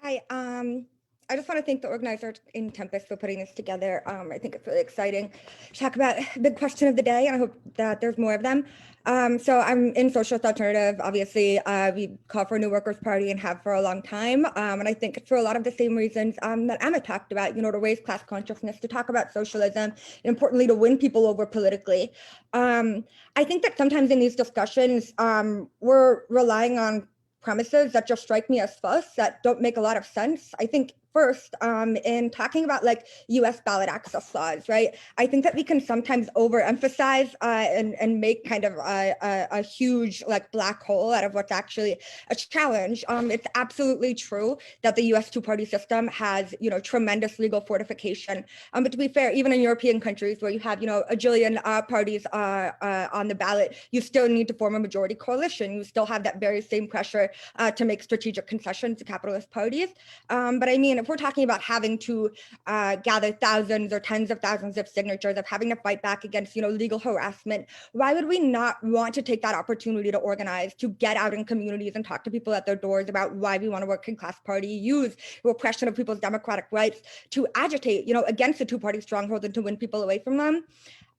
S10: Hi, I just want to thank the organizers in Tempest for putting this together. I think it's really exciting to talk about the big question of the day, and I hope that there's more of them. So I'm in Socialist Alternative. Obviously, we call for a new workers' party and have for a long time. And I think it's for a lot of the same reasons that Emma talked about, you know, to raise class consciousness, to talk about socialism, and importantly, to win people over politically. I think that sometimes in these discussions, we're relying on premises that just strike me as false, that don't make a lot of sense. I think first, in talking about like US ballot access laws, right? I think that we can sometimes overemphasize and make kind of a huge like black hole out of what's actually a challenge. It's absolutely true that the US two-party system has, you know, tremendous legal fortification. But to be fair, even in European countries where you have, you know, a jillion parties on the ballot, you still need to form a majority coalition. You still have that very same pressure to make strategic concessions to capitalist parties. But I mean, if we're talking about having to gather thousands or tens of thousands of signatures, of having to fight back against, you know, legal harassment, why would we not want to take that opportunity to organize, to get out in communities and talk to people at their doors about why we want a working class party, use repression of people's democratic rights to agitate, you know, against the two-party strongholds and to win people away from them?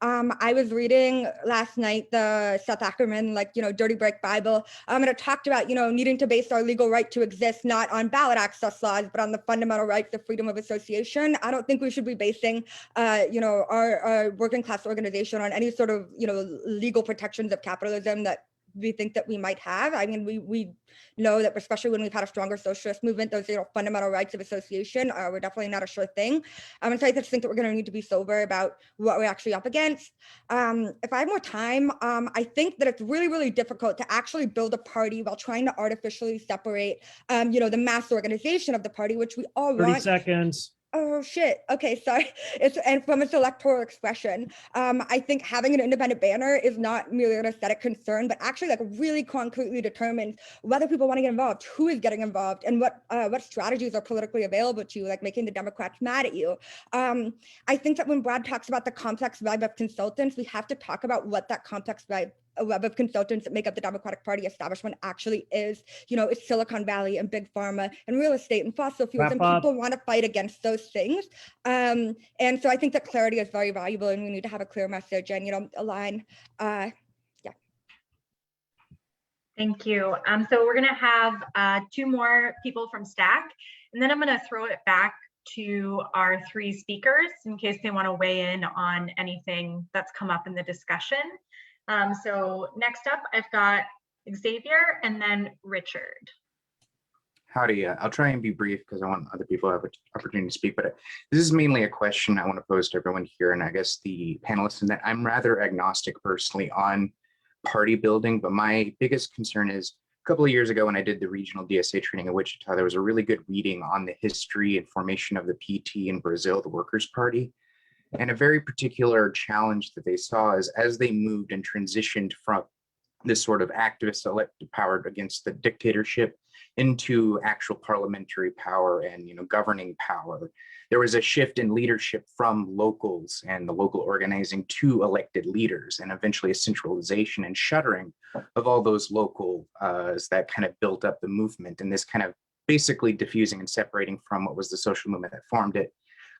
S10: I was reading last night the Seth Ackerman, like, you know, Dirty Break Bible, and it talked about, you know, needing to base our legal right to exist not on ballot access laws, but on the fundamental rights of freedom of association. I don't think we should be basing, you know, our working class organization on any sort of, you know, legal protections of capitalism that we think that we might have. I mean, we know that especially when we've had a stronger socialist movement, those, you know, fundamental rights of association were definitely not a sure thing. And so I just think that we're going to need to be sober about what we're actually up against. If I have more time, I think that it's really, really difficult to actually build a party while trying to artificially separate, you know, the mass organization of the party, which we all
S6: 30
S10: want.
S6: seconds.
S10: Oh shit. Okay, sorry. And from its electoral expression, I think having an independent banner is not merely an aesthetic concern, but actually like really concretely determines whether people want to get involved, who is getting involved, and what strategies are politically available to you, like making the Democrats mad at you. I think that when Brad talks about the complex web of consultants, we have to talk about what that complex web of consultants that make up the Democratic Party establishment actually is. You know, it's Silicon Valley and big pharma and real estate and fossil fuels, and people want to fight against those things. And so I think that clarity is very valuable, and we need to have a clear message and, you know, align. Yeah.
S1: Thank you. So we're going to have two more people from Stack, And then I'm going to throw it back to our three speakers in case they want to weigh in on anything that's come up in the discussion. So next up, I've got Xavier and then Richard.
S11: Howdy. I'll try and be brief because I want other people to have an opportunity to speak, but this is mainly a question I want to pose to everyone here, and I guess the panelists, and that I'm rather agnostic personally on party building, but my biggest concern is a couple of years ago when I did the regional DSA training in Wichita, there was a really good reading on the history and formation of the PT in Brazil, the Workers' Party. And a very particular challenge that they saw is as they moved and transitioned from this sort of activist elected power against the dictatorship into actual parliamentary power and governing power, there was a shift in leadership from locals and the local organizing to elected leaders, and eventually a centralization and shuttering of all those local that kind of built up the movement, and this kind of basically diffusing and separating from what was the social movement that formed it.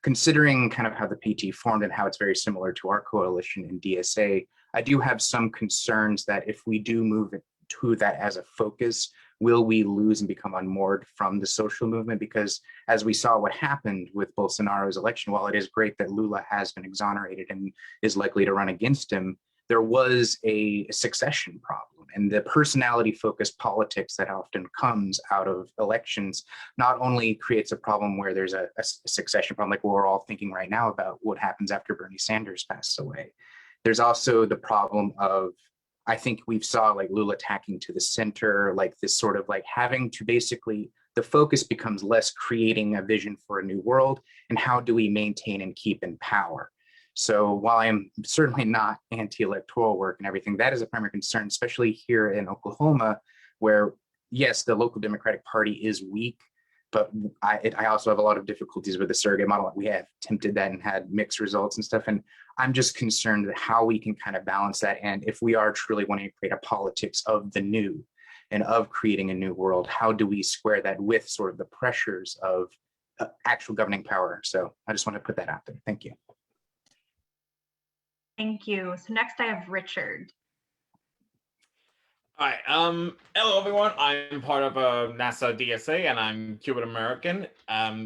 S11: Considering kind of how the PT formed and how it's very similar to our coalition in DSA, I do have some concerns that if we do move to that as a focus, will we lose and become unmoored from the social movement? Because as we saw what happened with Bolsonaro's election, while it is great that Lula has been exonerated and is likely to run against him, there was a succession problem, and the personality focused politics that often comes out of elections not only creates a problem where there's a succession problem, like we're all thinking right now about what happens after Bernie Sanders passes away. There's also the problem of, I think we've saw like Lula tacking to the center, like this sort of like having to basically, the focus becomes less creating a vision for a new world and how do we maintain and keep in power. So while I'm certainly not anti-electoral work and everything, that is a primary concern, especially here in Oklahoma, where yes, the local Democratic Party is weak, but I also have a lot of difficulties with the surrogate model. We have attempted that and had mixed results and stuff. And I'm just concerned that how we can kind of balance that. And if we are truly wanting to create a politics of the new and of creating a new world, how do we square that with sort of the pressures of actual governing power? So I just want to put that out there. Thank you.
S1: Thank you. So next I have Richard.
S12: All right. Hello, everyone. I'm part of NASA DSA, and I'm Cuban American.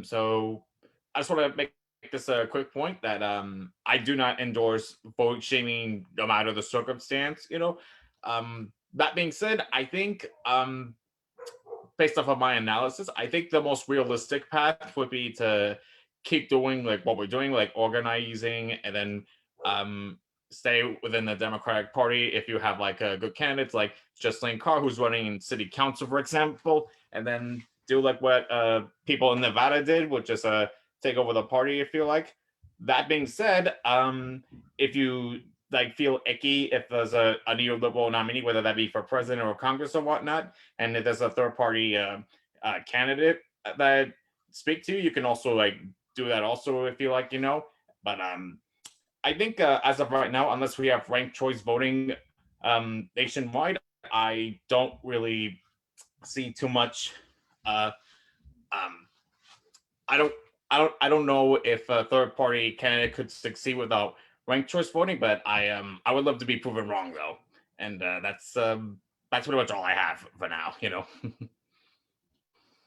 S12: So I just want to make this a quick point that I do not endorse vote shaming no matter the circumstance. That being said, I think based off of my analysis, I think the most realistic path would be to keep doing like what we're doing, like organizing, and then stay within the Democratic Party if you have like good candidates like Jocelyn Carr, who's running in city council, for example, and then do like what people in Nevada did, which is take over the party if you like. That being said, if you like feel icky if there's a neoliberal nominee, whether that be for president or Congress or whatnot, and if there's a third party candidate that speak to you, you can also like do that also if you like, but I think as of right now, unless we have ranked choice voting nationwide, I don't really see too much. I don't know if a third party candidate could succeed without ranked choice voting, but I would love to be proven wrong though, and that's pretty much all I have for now.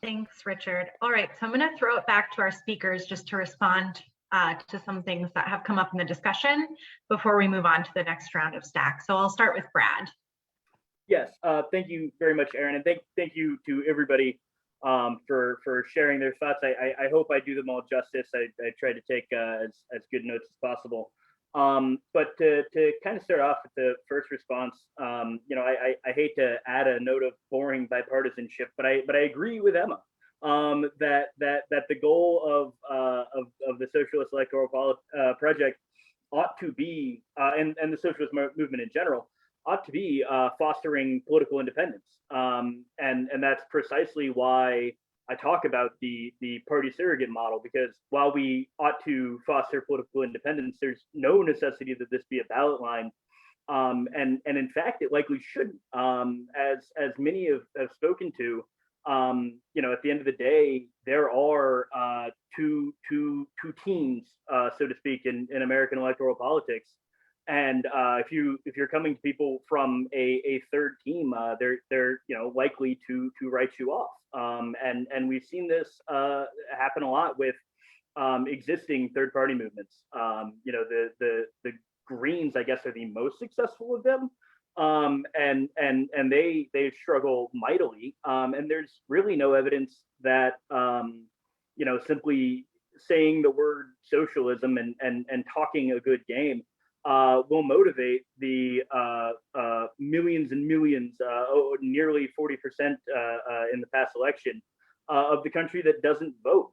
S1: Thanks, Richard. All right, so I'm going to throw it back to our speakers just to respond to some things that have come up in the discussion before we move on to the next round of stacks. So I'll start with Brad.
S2: Yes, thank you very much, Aaron, and thank you to everybody for sharing their thoughts. I hope I do them all justice. I try to take as good notes as possible. But to kind of start off with the first response, I hate to add a note of boring bipartisanship, but I agree with Emma that the goal of the Socialist Electoral Project ought to be, and the socialist movement in general, ought to be fostering political independence. And that's precisely why I talk about the party surrogate model, because while we ought to foster political independence, there's no necessity that this be a ballot line. And in fact, it likely shouldn't. As many have spoken to, at the end of the day, there are two teams, so to speak, in American electoral politics. and if you're coming to people from a third team, they're likely to write you off. And we've seen this happen a lot with existing third party movements. The Greens, I guess, are the most successful of them. And they struggle mightily. And there's really no evidence that simply saying the word socialism and talking a good game will motivate the millions and millions, nearly 40% in the past election of the country that doesn't vote.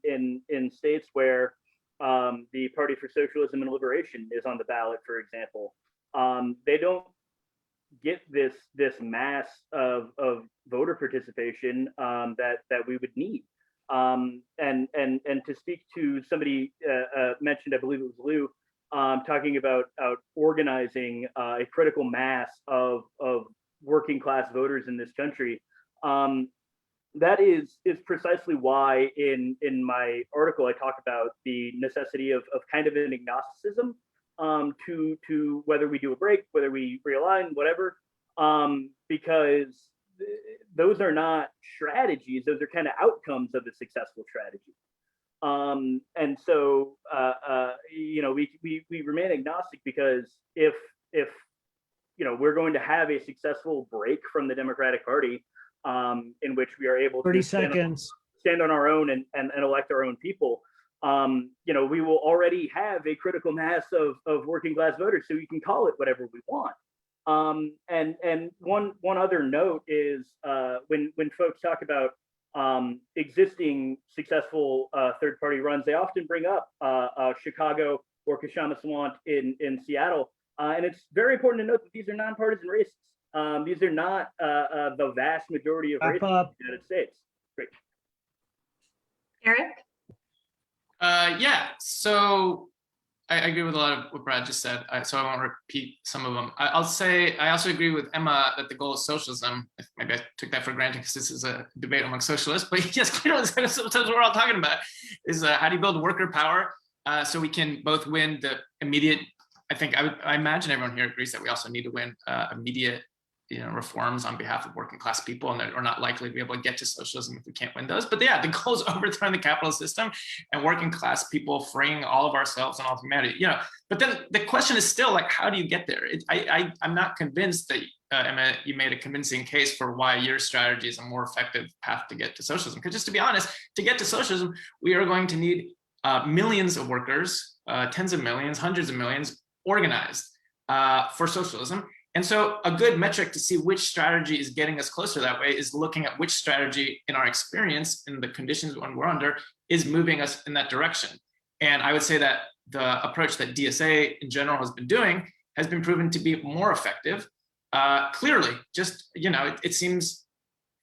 S2: In states where the Party for Socialism and Liberation is on the ballot, for example, they don't get this mass of voter participation that we would need. And to speak to somebody mentioned, I believe it was Lou, talking about organizing a critical mass of working class voters in this country. That is precisely why in my article I talk about the necessity of kind of an agnosticism to whether we do a break, whether we realign, whatever, because those are not strategies; those are kind of outcomes of a successful strategy. And so we remain agnostic because if we're going to have a successful break from the Democratic Party, in which we are able
S6: 30
S2: to
S6: seconds.
S2: stand on our own and elect our own people, we will already have a critical mass of working class voters, so we can call it whatever we want. And one other note is when folks talk about existing successful third party runs, they often bring up Chicago or Kashama Swant in Seattle. And it's very important to note that these are nonpartisan races. These are not the vast majority of races in the United States. Great.
S1: Eric?
S3: Yeah, so I agree with a lot of what Brad just said, so I won't repeat some of them. I'll say I also agree with Emma that the goal is socialism. Maybe I took that for granted because this is a debate among socialists, but yes, clearly sometimes what we're all talking about is how do you build worker power so we can both win the immediate, I imagine everyone here agrees that we also need to win immediate reforms on behalf of working class people, and that we're not likely to be able to get to socialism if we can't win those. But yeah, the goal is overthrowing the capitalist system and working class people, freeing all of ourselves and all of humanity. But then the question is still like, how do you get there? I'm not convinced that Emma, you made a convincing case for why your strategy is a more effective path to get to socialism. Because just to be honest, to get to socialism, we are going to need millions of workers, tens of millions, hundreds of millions organized for socialism. And so a good metric to see which strategy is getting us closer that way is looking at which strategy in our experience in the conditions when we're under is moving us in that direction. And I would say that the approach that DSA in general has been doing has been proven to be more effective. Clearly, just, it seems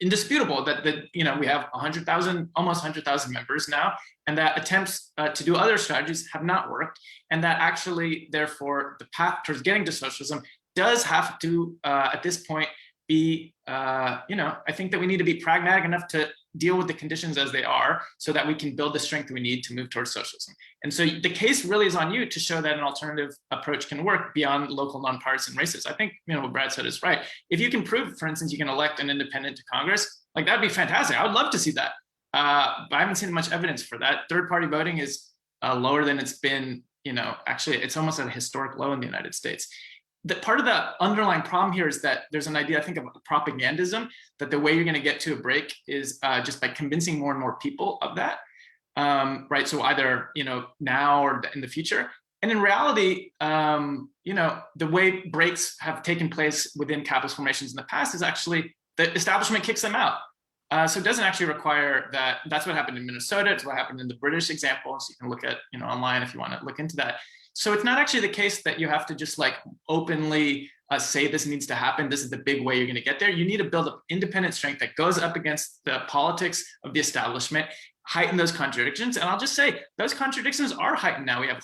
S3: indisputable that we have 100,000, almost 100,000 members now, and that attempts to do other strategies have not worked. And that actually, therefore, the path towards getting to socialism does have to, at this point, be, I think that we need to be pragmatic enough to deal with the conditions as they are so that we can build the strength we need to move towards socialism. And so the case really is on you to show that an alternative approach can work beyond local nonpartisan races. I think, what Brad said is right. If you can prove, for instance, you can elect an independent to Congress, like that'd be fantastic. I would love to see that. But I haven't seen much evidence for that. Third party voting is lower than it's been, actually, it's almost at a historic low in the United States. The part of the underlying problem here is that there's an idea, I think, of propagandism, that the way you're going to get to a break is just by convincing more and more people of that, right? So either, now or in the future. And in reality, the way breaks have taken place within capitalist formations in the past is actually the establishment kicks them out. So it doesn't actually require that. That's what happened in Minnesota. It's what happened in the British example. So you can look at, online if you want to look into that. So it's not actually the case that you have to just like openly say this needs to happen. This is the big way you're going to get there. You need to build up independent strength that goes up against the politics of the establishment, heighten those contradictions. And I'll just say those contradictions are heightened now. We have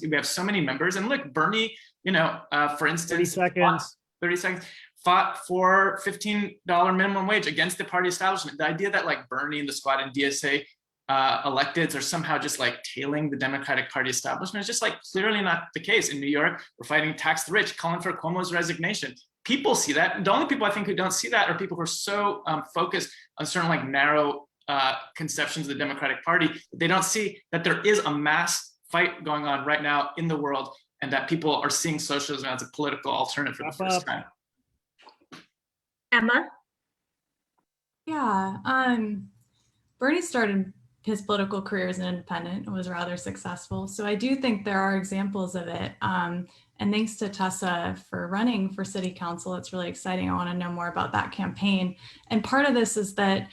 S3: we have so many members. And look, Bernie, for instance, 30 seconds, fought for $15 minimum wage against the party establishment. The idea that like Bernie and the squad and DSA electeds are somehow just like tailing the Democratic Party establishment. It's just like clearly not the case. In New York, we're fighting tax the rich, calling for Cuomo's resignation. People see that. The only people I think who don't see that are people who are so focused on certain like narrow conceptions of the Democratic Party. They don't see that there is a mass fight going on right now in the world, and that people are seeing socialism as a political alternative for the first time.
S1: Emma?
S4: Yeah, Bernie started his political career as an independent and was rather successful. So I do think there are examples of it. And thanks to Tessa for running for city council. It's really exciting. I want to know more about that campaign. And part of this is that,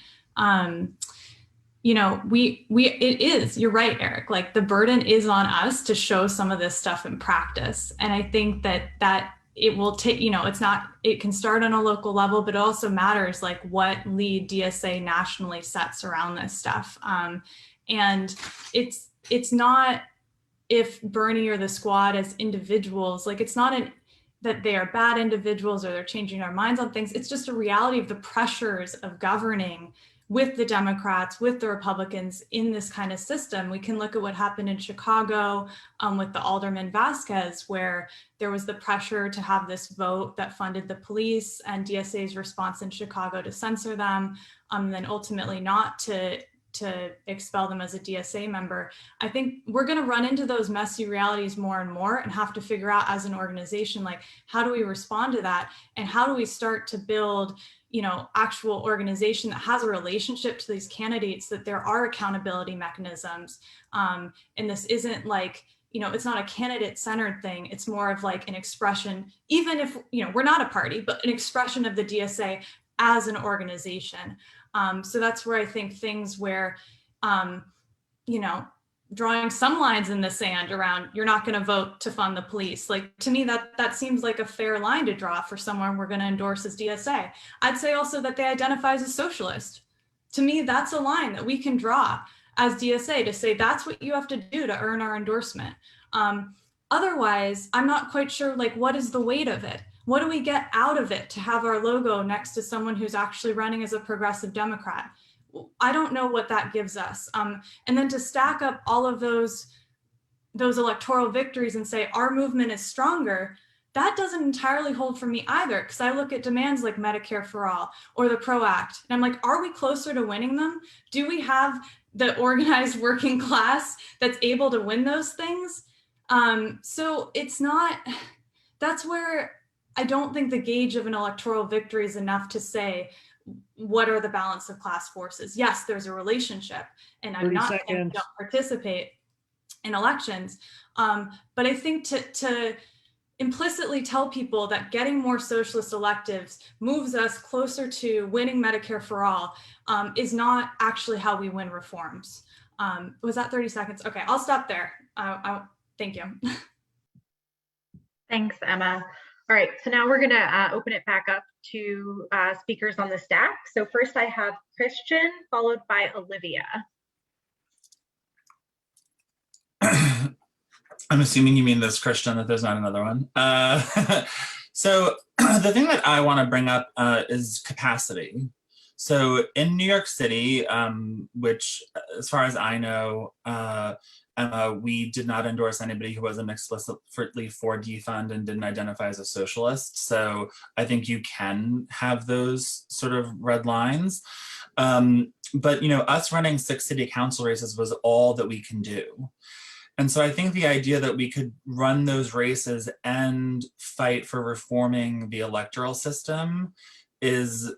S4: you know, it is, you're right, Eric, like the burden is on us to show some of this stuff in practice. And I think that it will take, you know, it can start on a local level, but it also matters like what lead DSA nationally sets around this stuff. And it's not if Bernie or the squad as individuals, like it's not that they are bad individuals or they're changing their minds on things. It's just a reality of the pressures of governing with the Democrats, with the Republicans in this kind of system. We can look at what happened in Chicago with the Alderman Vasquez, where there was the pressure to have this vote that funded the police and DSA's response in Chicago to censor them, and then ultimately not to expel them as a DSA member. I think we're going to run into those messy realities more and more and have to figure out as an organization, like, how do we respond to that? And how do we start to build, you know, actual organization that has a relationship to these candidates, that there are accountability mechanisms. And this isn't like, you know, it's not a candidate centered thing. It's more of like an expression, even if, you know, we're not a party, but an expression of the DSA as an organization. So that's where I think things where, you know, drawing some lines in the sand around, you're not going to vote to fund the police. Like, to me, that seems like a fair line to draw for someone we're going to endorse as DSA. I'd say also that they identify as a socialist. To me, that's a line that we can draw as DSA to say, that's what you have to do to earn our endorsement. Otherwise, I'm not quite sure, like, what is the weight of it? What do we get out of it to have our logo next to someone who's actually running as a progressive Democrat? I don't know what that gives us. And then to stack up all of those electoral victories and say our movement is stronger, that doesn't entirely hold for me either, because I look at demands like Medicare for All or the PRO Act, and I'm like, are we closer to winning them? Do we have the organized working class that's able to win those things? So it's not, that's where I don't think the gauge of an electoral victory is enough to say, what are the balance of class forces? Yes, there's a relationship, and I'm not saying don't participate in elections. But I think to implicitly tell people that getting more socialist electives moves us closer to winning Medicare for All is not actually how we win reforms. Was that 30 seconds? Okay, I'll stop there. Thank you.
S1: Thanks, Emma. All right, so now we're going to open it back up to speakers on the stack. So first I have Christian, followed by Olivia.
S13: I'm assuming you mean this, Christian, that there's not another one. So the thing that I want to bring up is capacity. So in New York City, which as far as I know, we did not endorse anybody who wasn't explicitly for defund and didn't identify as a socialist. So I think you can have those sort of red lines. But, you know, us running 6 city council races was all that we can do. And so I think the idea that we could run those races and fight for reforming the electoral system is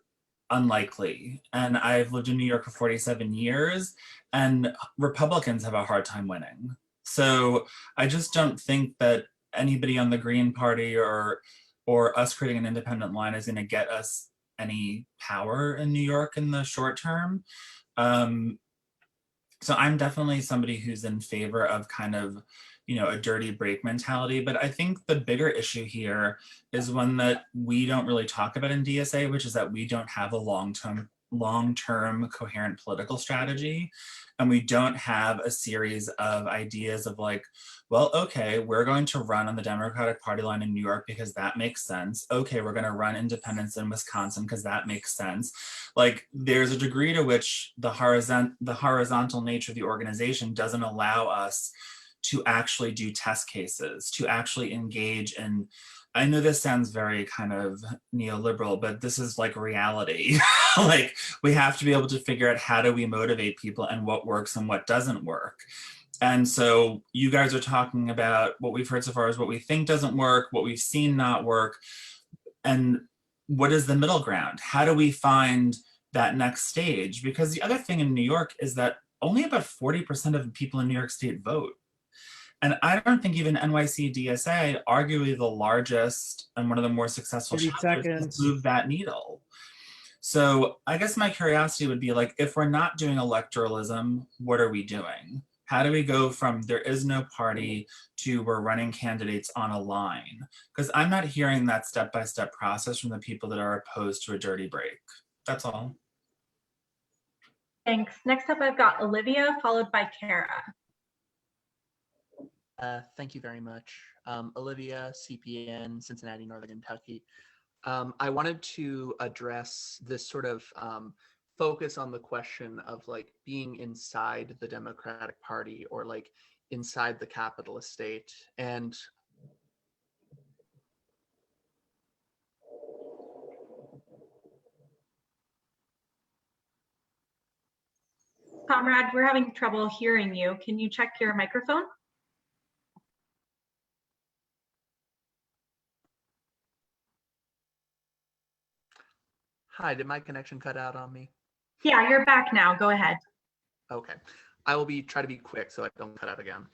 S13: unlikely. And I've lived in New York for 47 years, and Republicans have a hard time winning. So I just don't think that anybody on the Green Party or us creating an independent line is going to get us any power in New York in the short term. So I'm definitely somebody who's in favor of kind of, you know, a dirty break mentality. But I think the bigger issue here is one that we don't really talk about in DSA, which is that we don't have a long-term long-term coherent political strategy. And we don't have a series of ideas of like, well, okay, we're going to run on the Democratic Party line in New York because that makes sense. Okay, we're going to run independents in Wisconsin because that makes sense. Like, there's a degree to which the horizontal nature of the organization doesn't allow us to actually do test cases, to actually engage in, I know this sounds very kind of neoliberal, but this is like reality. Like, we have to be able to figure out how do we motivate people and what works and what doesn't work. And so you guys are talking about what we've heard so far is what we think doesn't work, what we've seen not work, and what is the middle ground? How do we find that next stage? Because the other thing in New York is that only about 40% of people in New York State vote. And I don't think even NYC DSA, arguably the largest and one of the more successful
S6: 30
S13: chapters,
S6: seconds.
S13: has moved that needle. So I guess my curiosity would be like, if we're not doing electoralism, what are we doing? How do we go from there is no party to we're running candidates on a line? Because I'm not hearing that step-by-step process from the people that are opposed to a dirty break. That's all.
S1: Thanks. Next up, I've got Olivia, followed by Kara.
S14: Thank you very much. Olivia, CPN, Cincinnati, Northern Kentucky. I wanted to address this sort of focus on the question of like being inside the Democratic Party or like inside the capitalist state. And
S1: Comrade, we're having trouble hearing you. Can you check your microphone?
S14: hi, did my connection cut out on me?
S1: Yeah, you're back now. Go ahead.
S14: Okay, I will try to be quick so I don't cut out again.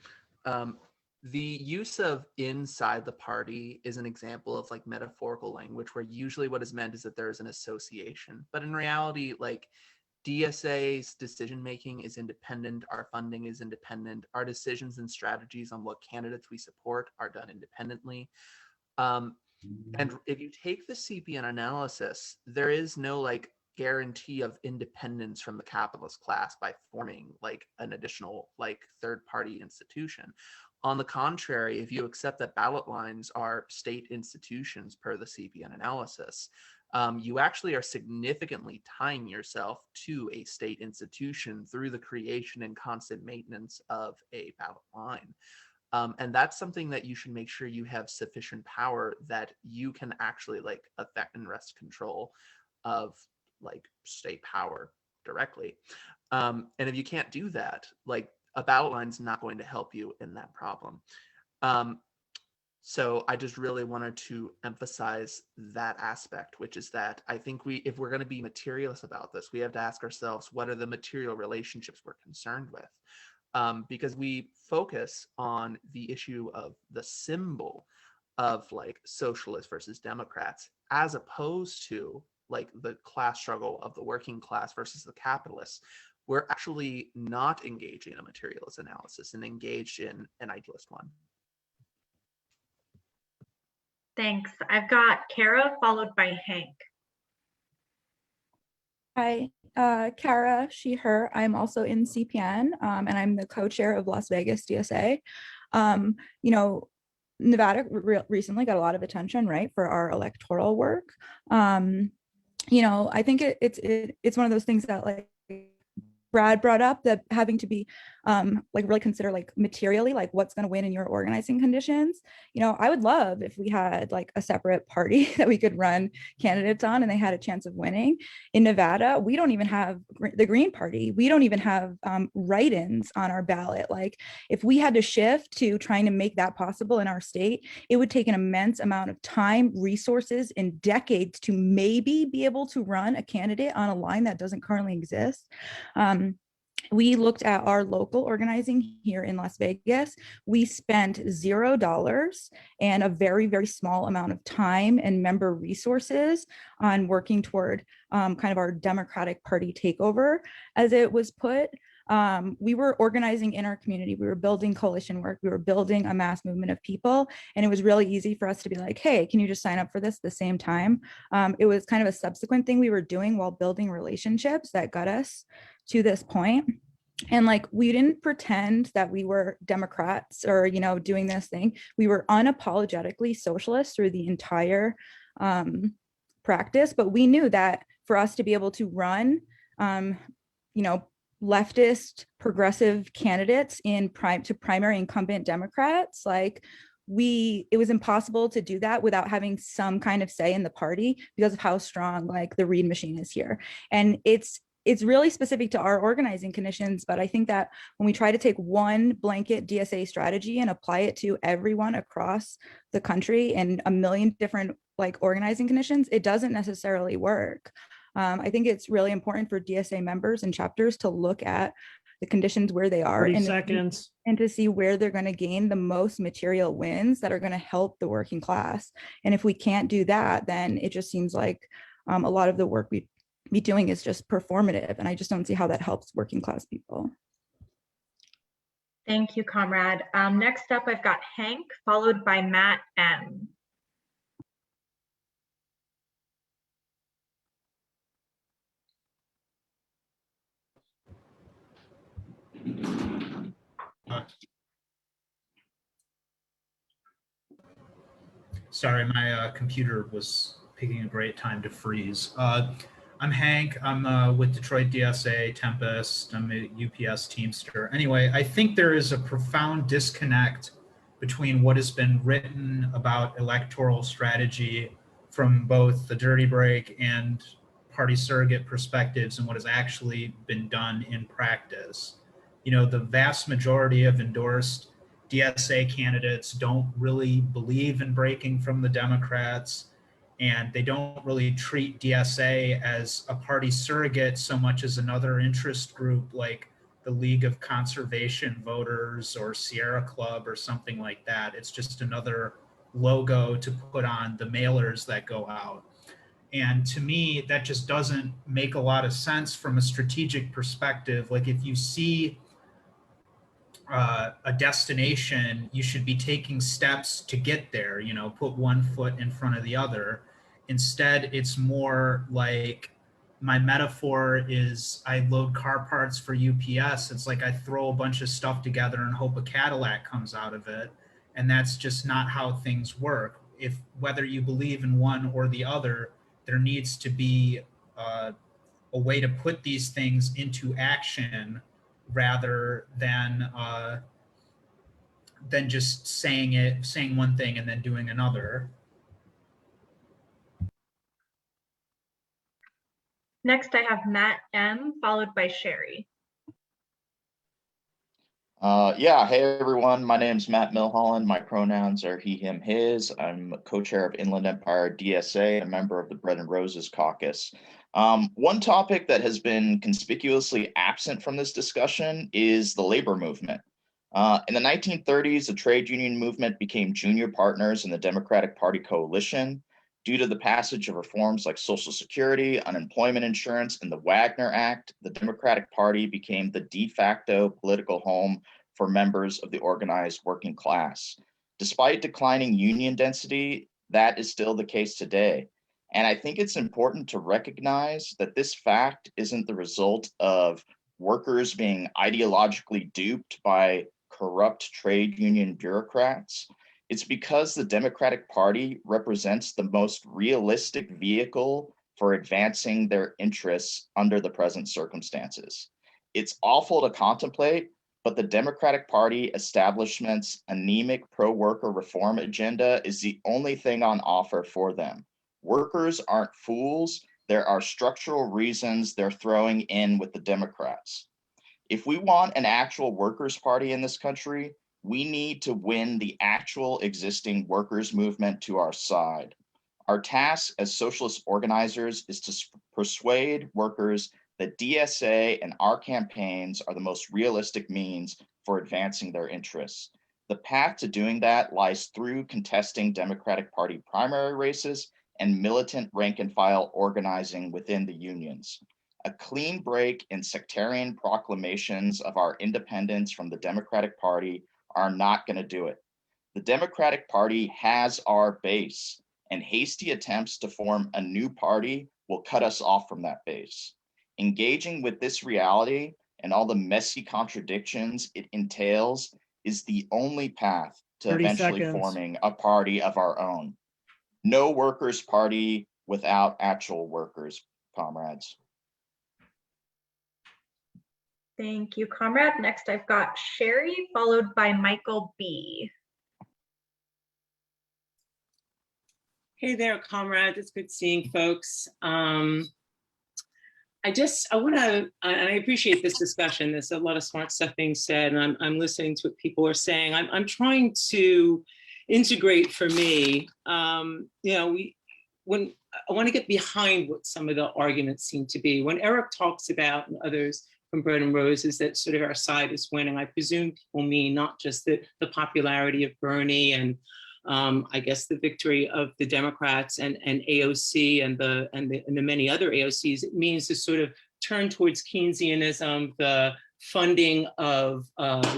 S14: The use of inside the party is an example of like metaphorical language where usually what is meant is that there is an association, but in reality, like DSA's decision making is independent, our funding is independent, our decisions and strategies on what candidates we support are done independently. And if you take the CPN analysis, there is no like guarantee of independence from the capitalist class by forming like an additional like third party institution. On the contrary, if you accept that ballot lines are state institutions per the CPN analysis, you actually are significantly tying yourself to a state institution through the creation and constant maintenance of a ballot line. And that's something that you should make sure you have sufficient power that you can actually like affect and wrest control of like state power directly. And if you can't do that, like a ballot line is not going to help you in that problem. So I just really wanted to emphasize that aspect, which is that I think if we're going to be materialist about this, we have to ask ourselves, what are the material relationships we're concerned with? Because we focus on the issue of the symbol of like socialists versus Democrats, as opposed to like the class struggle of the working class versus the capitalists. We're actually not engaging in a materialist analysis and engaged in an idealist one.
S1: Thanks. I've got Kara, followed by Hank.
S15: Hi, Kara, she, her. I'm also in CPN, and I'm the co-chair of Las Vegas DSA. You know, Nevada recently got a lot of attention, right, for our electoral work. You know, I think it's one of those things that like Brad brought up, that having to be like really consider like materially like what's going to win in your organizing conditions. You know, I would love if we had like a separate party that we could run candidates on and they had a chance of winning. In Nevada, we don't even have the Green Party. We don't even have write-ins on our ballot. Like if we had to shift to trying to make that possible in our state, it would take an immense amount of time, resources, and decades to maybe be able to run a candidate on a line that doesn't currently exist. We looked at our local organizing here in Las Vegas. We spent $0 and a very, very small amount of time and member resources on working toward kind of our Democratic Party takeover, as it was put. we were organizing in our community. We were building coalition work. We were building a mass movement of people. And it was really easy for us to be like, hey, can you just sign up for this at the same time? It was kind of a subsequent thing we were doing while building relationships that got us to this point. And like, we didn't pretend that we were Democrats or, you know, doing this thing. We were unapologetically socialist through the entire practice, but we knew that for us to be able to run, you know, leftist progressive candidates in primary incumbent Democrats, like it was impossible to do that without having some kind of say in the party because of how strong like the Reid machine is here. And it's really specific to our organizing conditions, but I think that when we try to take one blanket DSA strategy and apply it to everyone across the country in a million different like organizing conditions, it doesn't necessarily work. I think it's really important for DSA members and chapters to look at the conditions where they are
S6: 30
S15: and
S6: seconds.
S15: and to see where they're going to gain the most material wins that are going to help the working class. And if we can't do that, then it just seems like a lot of the work we be doing is just performative, and I just don't see how that helps working class people.
S1: Thank you, comrade. Next up, I've got Hank, followed by Matt M.
S16: Sorry, my computer was picking a great time to freeze. I'm Hank. I'm with Detroit DSA, Tempest. I'm a UPS Teamster. Anyway, I think there is a profound disconnect between what has been written about electoral strategy from both the dirty break and party surrogate perspectives and what has actually been done in practice. You know, the vast majority of endorsed DSA candidates don't really believe in breaking from the Democrats, and they don't really treat DSA as a party surrogate so much as another interest group like the League of Conservation Voters or Sierra Club or something like that. It's just another logo to put on the mailers that go out. And to me, that just doesn't make a lot of sense from a strategic perspective. Like if you see a destination, you should be taking steps to get there, you know, put one foot in front of the other. Instead, it's more like my metaphor is I load car parts for UPS. It's like I throw a bunch of stuff together and hope a Cadillac comes out of it. And that's just not how things work. If whether you believe in one or the other, there needs to be a way to put these things into action rather than just saying one thing and then doing another.
S1: Next, I have Matt M, followed by Sherry.
S17: Yeah, hey everyone, my name's Matt Milholland. My pronouns are he, him, his. I'm co-chair of Inland Empire DSA, a member of the Bread and Roses caucus. One topic that has been conspicuously absent from this discussion is the labor movement. In the 1930s, the trade union movement became junior partners in the Democratic Party coalition. Due to the passage of reforms like Social Security, unemployment insurance, and the Wagner Act, the Democratic Party became the de facto political home for members of the organized working class. Despite declining union density, that is still the case today. And I think it's important to recognize that this fact isn't the result of workers being ideologically duped by corrupt trade union bureaucrats. It's because the Democratic Party represents the most realistic vehicle for advancing their interests under the present circumstances. It's awful to contemplate, but the Democratic Party establishment's anemic pro-worker reform agenda is the only thing on offer for them. Workers aren't fools. There are structural reasons they're throwing in with the Democrats. If we want an actual workers' party in this country, we need to win the actual existing workers' movement to our side. Our task as socialist organizers is to persuade workers that DSA and our campaigns are the most realistic means for advancing their interests. The path to doing that lies through contesting Democratic Party primary races and militant rank and file organizing within the unions. A clean break in sectarian proclamations of our independence from the Democratic Party are not going to do it. The Democratic Party has our base, and hasty attempts to form a new party will cut us off from that base. Engaging with this reality and all the messy contradictions it entails is the only path to
S6: 30
S17: eventually
S6: seconds.
S17: forming a party of our own. No workers' party without actual workers, comrades.
S1: Thank you, comrade. Next, I've got Sherry, followed by Michael B.
S18: Hey there, comrades. It's good seeing folks. I appreciate this discussion. There's a lot of smart stuff being said, and I'm listening to what people are saying. I'm trying to integrate for me. When I want to get behind what some of the arguments seem to be. When Eric talks about, and others from Bread and Roses, that sort of our side is winning, I presume people mean not just the popularity of Bernie and I guess the victory of the Democrats and AOC and the many other AOCs. It means to sort of turn towards Keynesianism, the funding of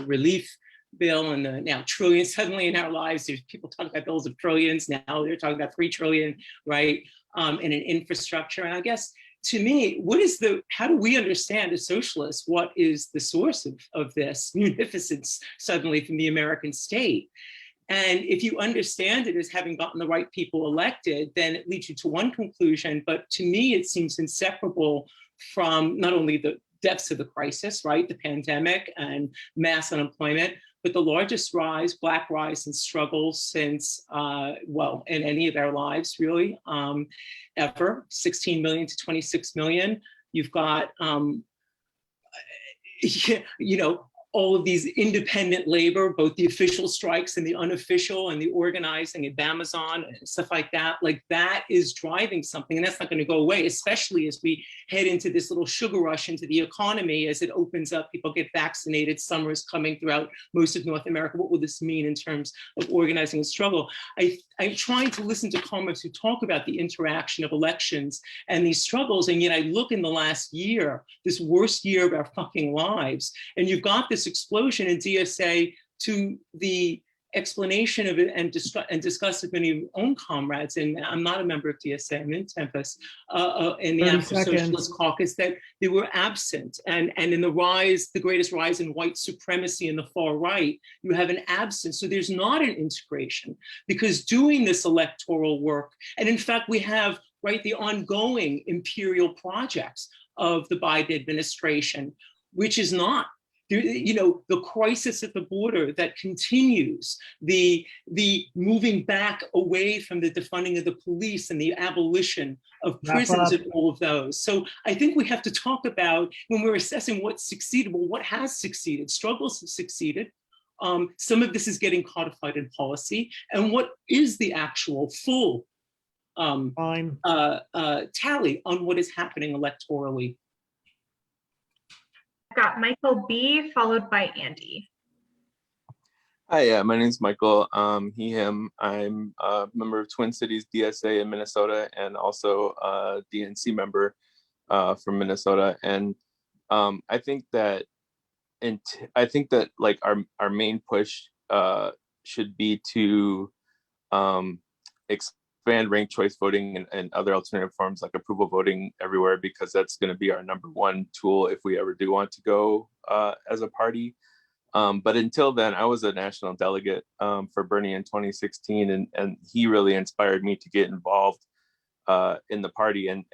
S18: relief bill and the now trillions suddenly in our lives. There's people talking about bills of trillions. Now they're talking about 3 trillion, right? In an infrastructure. And I guess to me, how do we understand as socialists, what is the source of this munificence suddenly from the American state? And if you understand it as having gotten the right people elected, then it leads you to one conclusion. But to me, it seems inseparable from not only the depths of the crisis, right, the pandemic and mass unemployment, but the largest Black rise and struggle since, in any of our lives, really, ever, 16 million to 26 million. You've got, all of these independent labor, both the official strikes and the unofficial and the organizing at Amazon and stuff like that is driving something, and that's not going to go away, especially as we head into this little sugar rush into the economy as it opens up, people get vaccinated, summer is coming throughout most of North America. What will this mean in terms of organizing and struggle? I'm trying to listen to comrades who talk about the interaction of elections and these struggles, and yet I look in the last year, this worst year of our fucking lives, and you've got this explosion in DSA to the explanation of it and discuss with many of your own comrades, and I'm not a member of DSA, I'm in Tempest, in the Socialist Caucus, that they were absent. And in the greatest rise in white supremacy in the far right, you have an absence. So there's not an integration, because doing this electoral work, and in fact, we have, right, the ongoing imperial projects of the Biden administration, which is not, the crisis at the border that continues, the moving back away from the defunding of the police and the abolition of prisons and all of those. So I think we have to talk about, when we're assessing what succeeded, well, what has succeeded? Struggles have succeeded. Some of this is getting codified in policy. And what is the actual full tally on what is happening electorally?
S1: Got Michael B, followed by Andy.
S19: Hi, my name is Michael, he, him. I'm a member of Twin Cities DSA in Minnesota, and also a DNC member from Minnesota. And I think that like our main push should be to expand ranked choice voting and other alternative forms like approval voting everywhere, because that's going to be our #1 tool if we ever do want to go as a party. But until then, I was a national delegate for Bernie in 2016, and he really inspired me to get involved in the party. And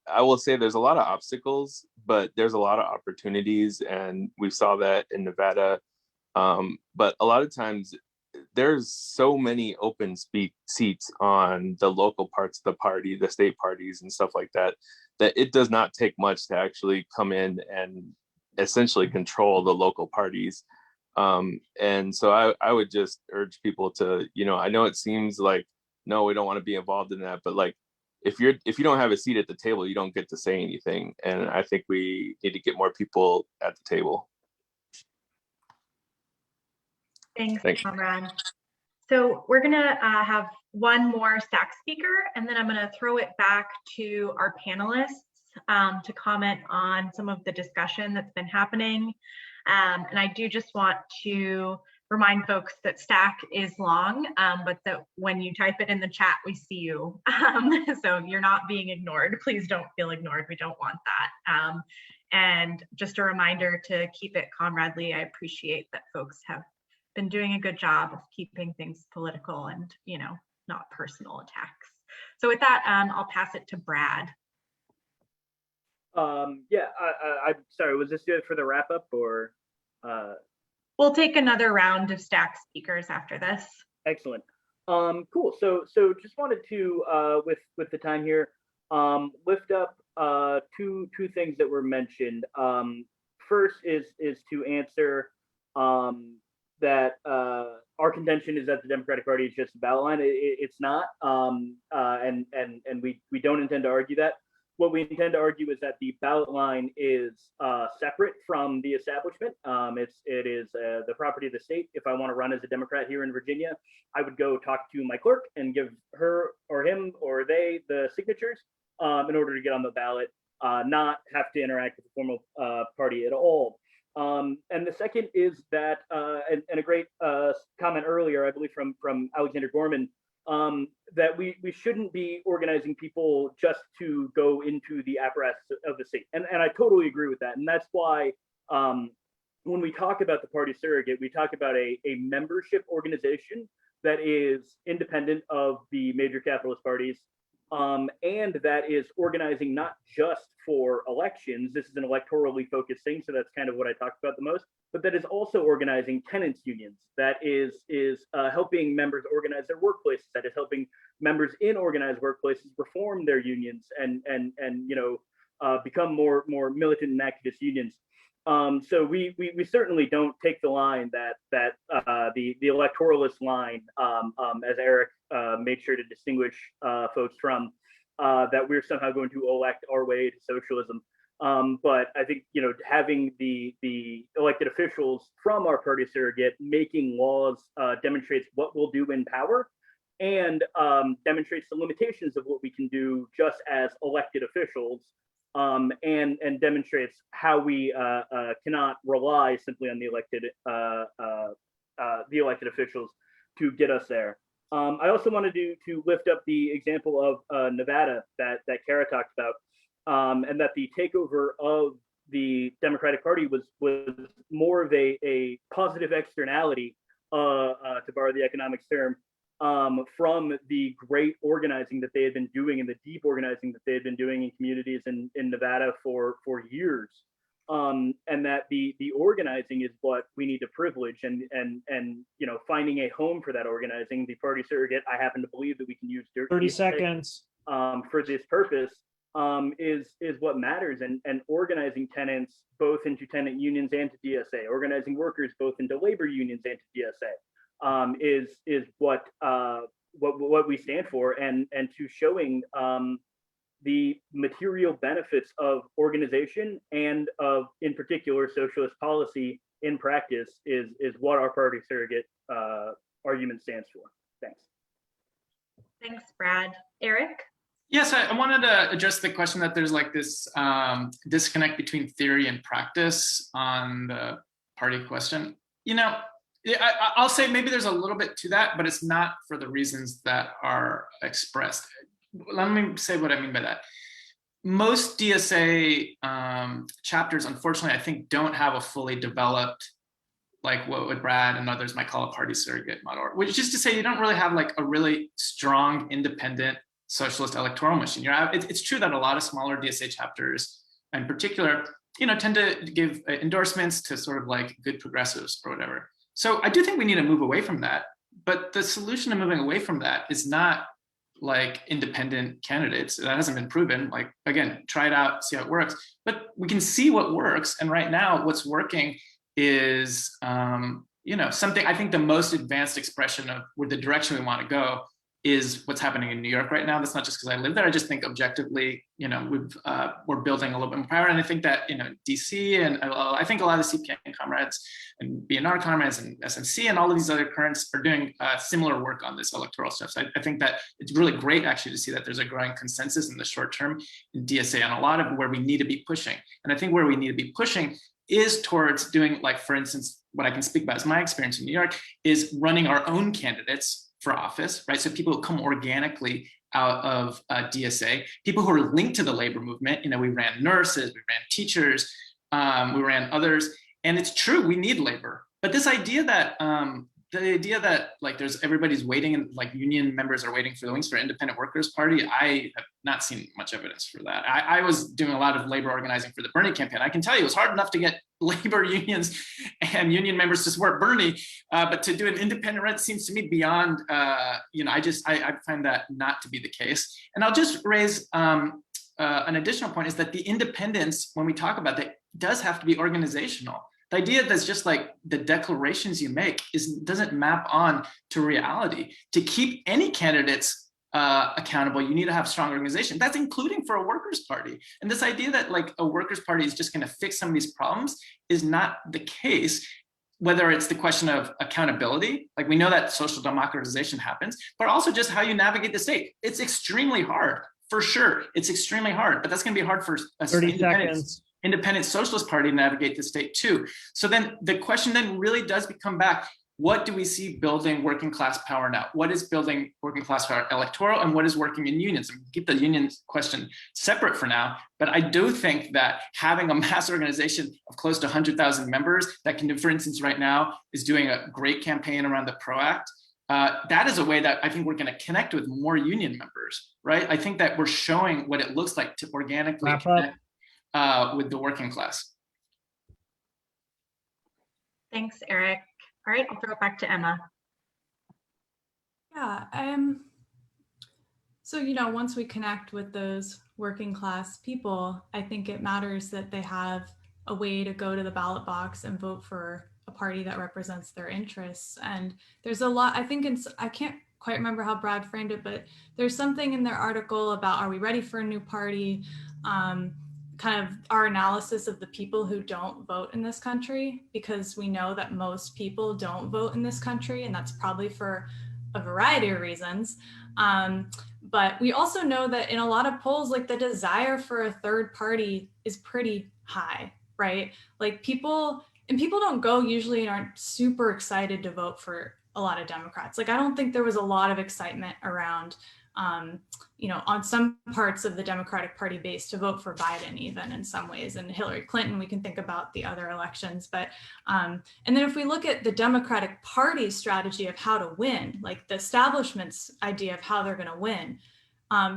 S19: I will say there's a lot of obstacles, but there's a lot of opportunities, and we saw that in Nevada. But a lot of times, there's so many open seats on the local parts of the party, the state parties and stuff like that, that it does not take much to actually come in and essentially control the local parties. And so I would just urge people to, I know it seems like, no, we don't want to be involved in that, but like, if you don't have a seat at the table, you don't get to say anything. And I think we need to get more people at the table.
S1: Thanks, Comrade. So we're gonna have one more stack speaker, and then I'm gonna throw it back to our panelists to comment on some of the discussion that's been happening. And I do just want to remind folks that stack is long, but that when you type it in the chat, we see you. So you're not being ignored. Please don't feel ignored. We don't want that. And just a reminder to keep it comradely. I appreciate that folks have been doing a good job of keeping things political and, you know, not personal attacks. So with that, I'll pass it to Brad.
S2: Yeah, I'm sorry, was this good for the wrap up or?
S1: We'll take another round of stack speakers after this.
S2: Excellent. Cool. So just wanted to, with the time here, lift up two things that were mentioned. First is to answer that our contention is that the Democratic Party is just a ballot line. It's not, and we don't intend to argue that. What we intend to argue is that the ballot line is separate from the establishment. It is the property of the state. If I want to run as a Democrat here in Virginia, I would go talk to my clerk and give her or him or they the signatures in order to get on the ballot, not have to interact with the formal party at all. And the second is that, and a great comment earlier, I believe from Alexander Gorman, that we shouldn't be organizing people just to go into the apparatus of the state. And I totally agree with that. And that's why when we talk about the party surrogate, we talk about a membership organization that is independent of the major capitalist parties, and that is organizing not just for elections. This is an electorally focused thing, so that's kind of what I talked about the most, but that is also organizing tenants unions, that is helping members organize their workplaces, that is helping members in organized workplaces reform their unions and you know, become more militant and activist unions. So we certainly don't take the line that the electoralist line, as Eric made sure to distinguish folks from, that we're somehow going to elect our way to socialism. But I think, you know, having the elected officials from our party surrogate making laws demonstrates what we'll do in power, and demonstrates the limitations of what we can do just as elected officials. And demonstrates how we cannot rely simply on the elected officials to get us there. I also wanted to lift up the example of Nevada that Kara talked about, and that the takeover of the Democratic Party was more of a positive externality, to borrow the economics term, from the great organizing that they had been doing and the deep organizing that they had been doing in communities in Nevada for years. And that the organizing is what we need to privilege, and you know, finding a home for that organizing. The party surrogate, I happen to believe that we can use
S6: 30 seconds
S2: for this purpose, is what matters, and organizing tenants both into tenant unions and to DSA, organizing workers both into labor unions and to DSA, is what we stand for, and to showing the material benefits of organization and of, in particular, socialist policy in practice is what our party surrogate argument stands for. Thanks.
S1: Thanks, Brad. Eric?
S3: Yes, I wanted to address the question that there's like this disconnect between theory and practice on the party question. You know, I'll say maybe there's a little bit to that, but it's not for the reasons that are expressed. Let me say what I mean by that. Most DSA chapters, unfortunately, I think don't have a fully developed, like what would Brad and others might call a party surrogate model, which is to say you don't really have like a really strong, independent socialist electoral machine. It's true that a lot of smaller DSA chapters, in particular, you know, tend to give endorsements to sort of like good progressives or whatever. So I do think we need to move away from that. But the solution to moving away from that is not like independent candidates. That hasn't been proven. Like, again, try it out, see how it works. But we can see what works. And right now, what's working is, you know, something, I think the most advanced expression of where the direction we want to go is what's happening in New York right now. That's not just because I live there. I just think objectively, we're building a little bit more power. And I think that, DC and I think a lot of the CPN comrades and BNR comrades and SNC and all of these other currents are doing similar work on this electoral stuff. So I think that it's really great actually to see that there's a growing consensus in the short term in DSA on a lot of where we need to be pushing. And I think where we need to be pushing is towards doing, like, for instance, what I can speak about is my experience in New York is running our own candidates for office, right? So people who come organically out of DSA, people who are linked to the labor movement. We ran nurses, we ran teachers, we ran others, and it's true, we need labor. But this idea that like everybody's waiting and like union members are waiting for the wings for Independent Workers Party, I have not seen much evidence for that. I was doing a lot of labor organizing for the Bernie campaign. I can tell you it was hard enough to get labor unions and union members to support Bernie, but to do an independent red seems to me beyond, I find that not to be the case. And I'll just raise an additional point is that the independence, when we talk about that, does have to be organizational. The idea that's just like the declarations you make doesn't map on to reality. To keep any candidates accountable, you need to have strong organization. That's including for a workers' party. And this idea that like a workers' party is just going to fix some of these problems is not the case. Whether it's the question of accountability, like we know that social democratization happens, but also just how you navigate the state. It's extremely hard, for sure. It's extremely hard, but that's going to be hard for a
S6: 30 seconds.
S3: Independent Socialist Party to navigate the state too. So then the question then really does become back, what do we see building working class power now? What is building working class power electoral and what is working in unions? And keep the union question separate for now, but I do think that having a mass organization of close to 100,000 members that can do, for instance, right now is doing a great campaign around the PRO Act. That is a way that I think we're going to connect with more union members, right? I think that we're showing what it looks like to organically connect with the working class.
S1: Thanks, Eric. All right, I'll throw it back to Emma.
S4: Yeah, so, once we connect with those working class people, I think it matters that they have a way to go to the ballot box and vote for a party that represents their interests. And there's a lot, I think I can't quite remember how Brad framed it, but there's something in their article about, are we ready for a new party? Kind of our analysis of the people who don't vote in this country, because we know that most people don't vote in this country, and that's probably for a variety of reasons. But we also know that in a lot of polls, like the desire for a third party is pretty high, right? Like people don't go usually and aren't super excited to vote for a lot of Democrats. Like I don't think there was a lot of excitement around on some parts of the Democratic Party base to vote for Biden, even in some ways, and Hillary Clinton. We can think about the other elections, but and then if we look at the Democratic Party's strategy of how to win, like the establishment's idea of how they're going to win,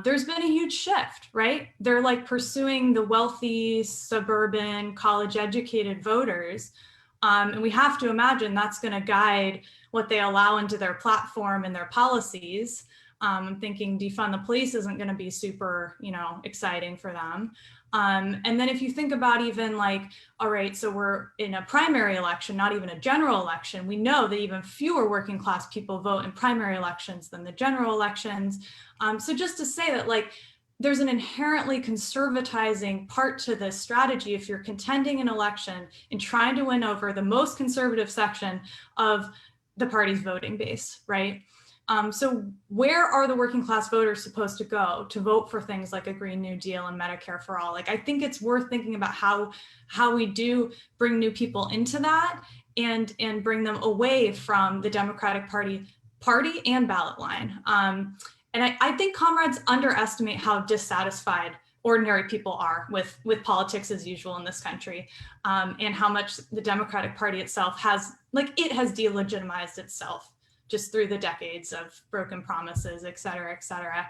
S4: there's been a huge shift, right? They're like pursuing the wealthy, suburban, college-educated voters, and we have to imagine that's going to guide what they allow into their platform and their policies. I'm thinking defund the police isn't going to be super, exciting for them. And then if you think about even like, all right, so we're in a primary election, not even a general election. We know that even fewer working class people vote in primary elections than the general elections. So just to say that like, there's an inherently conservatizing part to this strategy if you're contending an election and trying to win over the most conservative section of the party's voting base, right? So where are the working class voters supposed to go to vote for things like a Green New Deal and Medicare for All? Like, I think it's worth thinking about how we do bring new people into that and bring them away from the Democratic Party and ballot line. And I think comrades underestimate how dissatisfied ordinary people are with politics as usual in this country, and how much the Democratic Party itself has delegitimized itself just through the decades of broken promises, et cetera, et cetera.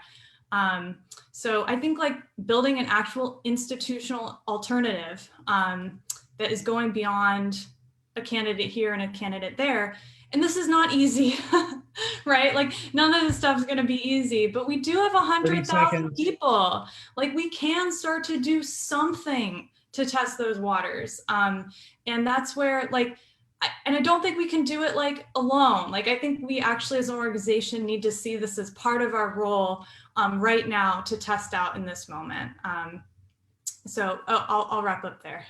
S4: So I think like building an actual institutional alternative that is going beyond a candidate here and a candidate there. And this is not easy, right? Like none of this stuff is going to be easy, but we do have 100,000 people. Like we can start to do something to test those waters. And that's where like, and I don't think we can do it like alone. Like, I think we actually as an organization need to see this as part of our role right now to test out in this moment. So I'll wrap up there.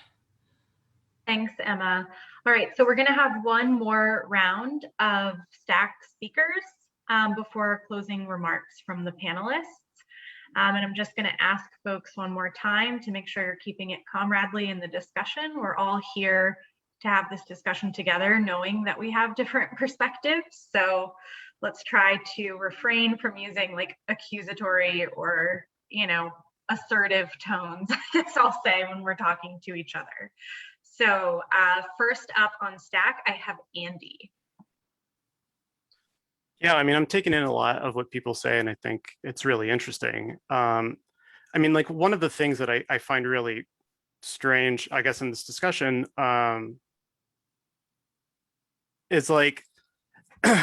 S1: Thanks, Emma. All right, so we're going to have one more round of stacked speakers before closing remarks from the panelists. And I'm just going to ask folks one more time to make sure you're keeping it comradely in the discussion. We're all here to have this discussion together, knowing that we have different perspectives. So let's try to refrain from using like accusatory or, you know, assertive tones, I guess I'll say, when we're talking to each other. So first up on stack, I have Andy.
S20: Yeah, I mean, I'm taking in a lot of what people say, and I think it's really interesting. I mean, like, one of the things that I find really strange, I guess, in this discussion is like,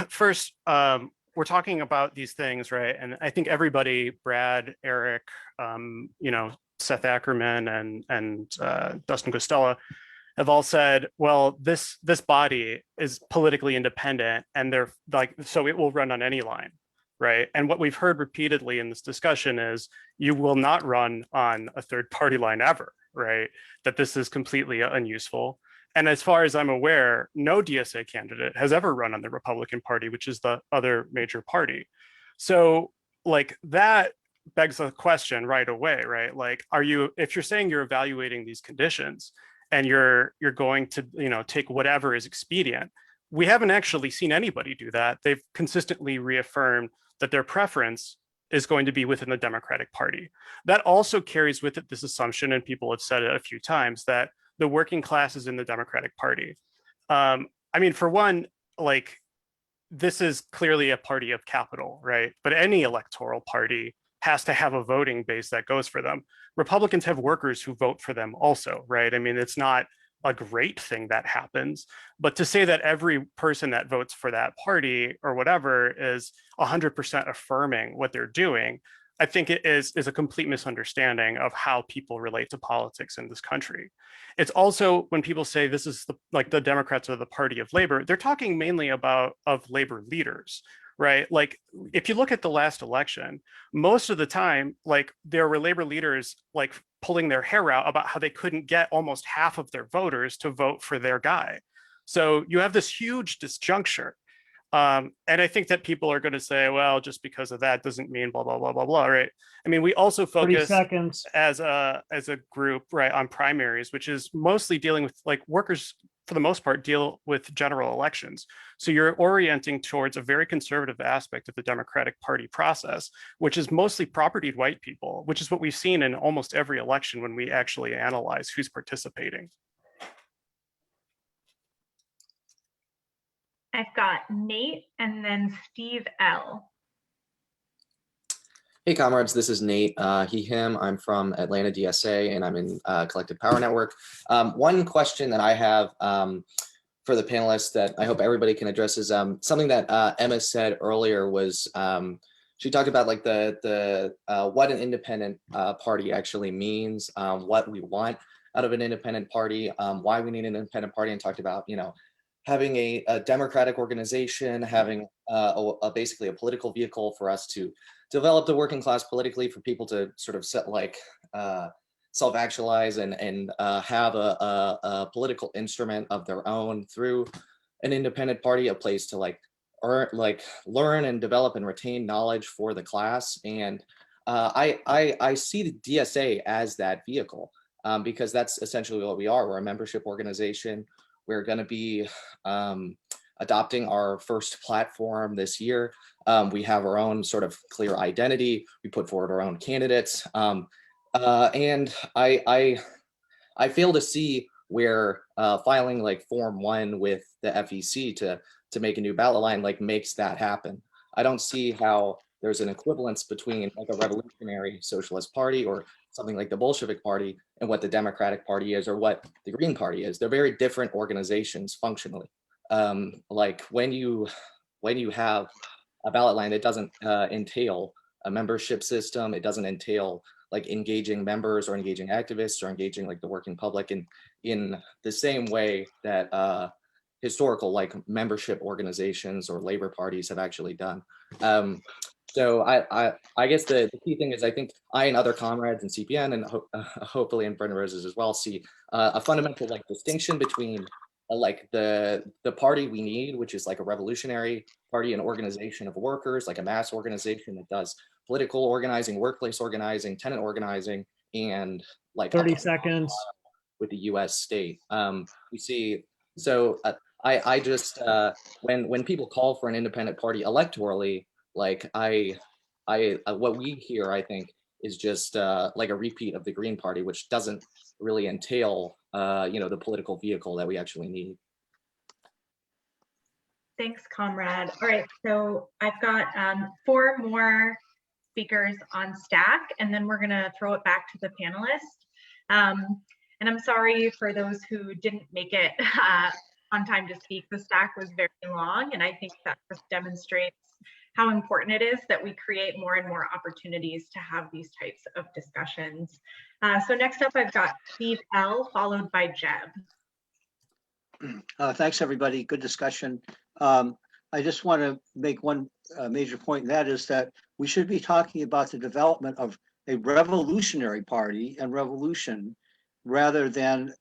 S20: first, we're talking about these things, right? And I think everybody, Brad, Eric, you know, Seth Ackerman and Dustin Costella, have all said, well, this body is politically independent, and they're like, so it will run on any line, right? And what we've heard repeatedly in this discussion is you will not run on a third party line ever, right? That this is completely unuseful. And as far as I'm aware, no DSA candidate has ever run on the Republican Party, which is the other major party. So like that begs the question right away, right? Like, if you're saying you're evaluating these conditions, and you're going to, you know, take whatever is expedient, we haven't actually seen anybody do that. They've consistently reaffirmed that their preference is going to be within the Democratic Party. That also carries with it this assumption, and people have said it a few times, that the working class is in the Democratic Party. I mean, for one, like, this is clearly a party of capital, right? But any electoral party has to have a voting base that goes for them. Republicans have workers who vote for them also, right? I mean, it's not a great thing that happens, but to say that every person that votes for that party or whatever is 100% affirming what they're doing, I think it is a complete misunderstanding of how people relate to politics in this country. It's also, when people say this is the Democrats are the party of labor, they're talking mainly of labor leaders, right? Like, if you look at the last election, most of the time, like, there were labor leaders like pulling their hair out about how they couldn't get almost half of their voters to vote for their guy. So you have this huge disjuncture. And I think that people are going to say, well, just because of that doesn't mean blah, blah, blah, blah, blah, right? I mean, we also
S6: 30
S20: focus
S6: seconds.
S20: as a group, right, on primaries, which is mostly dealing with, like, workers, for the most part, deal with general elections. So you're orienting towards a very conservative aspect of the Democratic Party process, which is mostly propertied white people, which is what we've seen in almost every election when we actually analyze who's participating.
S1: I've got Nate and then Steve L.
S21: Hey comrades, this is Nate, he, him. I'm from Atlanta DSA and I'm in Collective Power Network. One question that I have for the panelists that I hope everybody can address is something that Emma said earlier was, she talked about like the what an independent party actually means, what we want out of an independent party, why we need an independent party, and talked about, you know, having a democratic organization, having basically a political vehicle for us to develop the working class politically, for people to sort of set like self-actualize and have a political instrument of their own through an independent party, a place to learn and develop and retain knowledge for the class. And I see the DSA as that vehicle because that's essentially what we are. We're a membership organization. We're going to be adopting our first platform this year. We have our own sort of clear identity. We put forward our own candidates. And I fail to see where filing like Form 1 with the FEC to make a new ballot line like makes that happen. I don't see how there's an equivalence between like a revolutionary socialist party or something like the Bolshevik Party and what the Democratic Party is or what the Green Party is. They're very different organizations functionally. Like when you have a ballot line, it doesn't entail a membership system. It doesn't entail like engaging members or engaging activists or engaging like the working public in the same way that historical like membership organizations or labor parties have actually done. So I guess the key thing is I think I and other comrades in CPN and hopefully in Bread and Roses as well see a fundamental like distinction between like the party we need, which is like a revolutionary party, an organization of workers, like a mass organization that does political organizing, workplace organizing, tenant organizing, and like
S6: 30 seconds
S21: with the U.S. state. We see. So I just when people call for an independent party electorally, like what we hear, I think, is just like a repeat of the Green Party, which doesn't really entail the political vehicle that we actually need.
S1: Thanks, comrade. All right, so I've got 4 more speakers on stack, and then we're gonna throw it back to the panelists. And I'm sorry for those who didn't make it on time to speak. The stack was very long, and I think that just demonstrates how important it is that we create more and more opportunities to have these types of discussions. So next up, I've got Steve L, followed by Jeb.
S5: Thanks, everybody. Good discussion. I just want to make one major point, and that is that we should be talking about the development of a revolutionary party and revolution rather than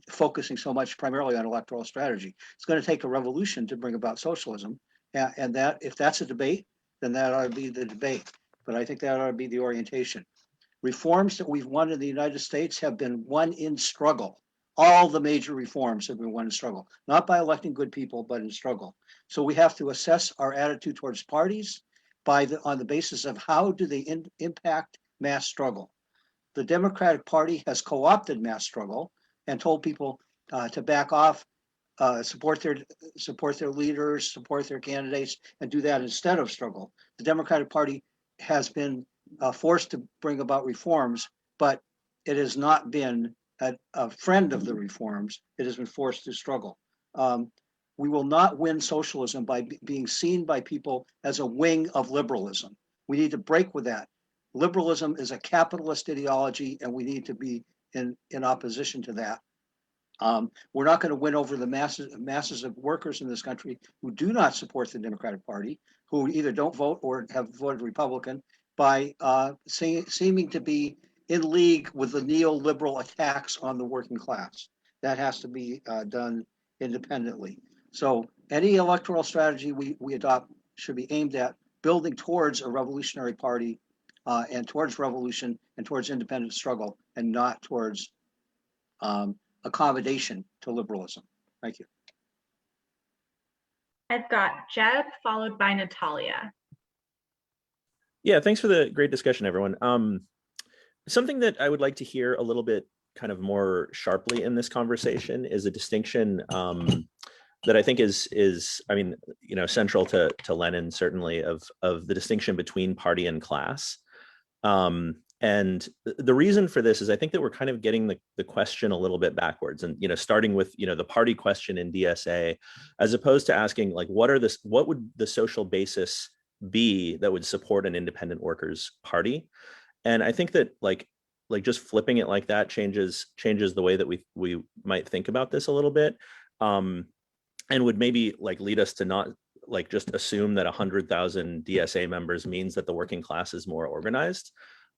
S5: focusing so much primarily on electoral strategy. It's going to take a revolution to bring about socialism. And that if that's a debate, then that ought to be the debate. But I think that ought to be the orientation. Reforms that we've won in the United States have been won in struggle. All the major reforms have been won in struggle, not by electing good people, but in struggle. So we have to assess our attitude towards parties on the basis of how do they impact mass struggle. The Democratic Party has co-opted mass struggle and told people to back off, support their leaders, support their candidates, and do that instead of struggle. The Democratic Party has been forced to bring about reforms, but it has not been a friend of the reforms. It has been forced to struggle. We will not win socialism by being seen by people as a wing of liberalism. We need to break with that. Liberalism is a capitalist ideology, and we need to be in opposition to that. We're not going to win over the masses of workers in this country who do not support the Democratic Party, who either don't vote or have voted Republican, by seeming to be in league with the neoliberal attacks on the working class. That has to be done independently. So any electoral strategy we adopt should be aimed at building towards a revolutionary party and towards revolution and towards independent struggle, and not towards accommodation to liberalism. Thank you.
S1: I've got Jeb, followed by Natalia.
S22: Yeah, thanks for the great discussion, everyone. Something that I would like to hear a little bit kind of more sharply in this conversation is a distinction that I think is I mean, central to Lenin, certainly, of the distinction between party and class. And the reason for this is I think that we're kind of getting the question a little bit backwards, and starting with the party question in DSA, as opposed to asking like what would the social basis be that would support an independent workers' party. And I think that like just flipping it like that changes the way that we might think about this a little bit, and would maybe like lead us to not like just assume that 100,000 DSA members means that the working class is more organized.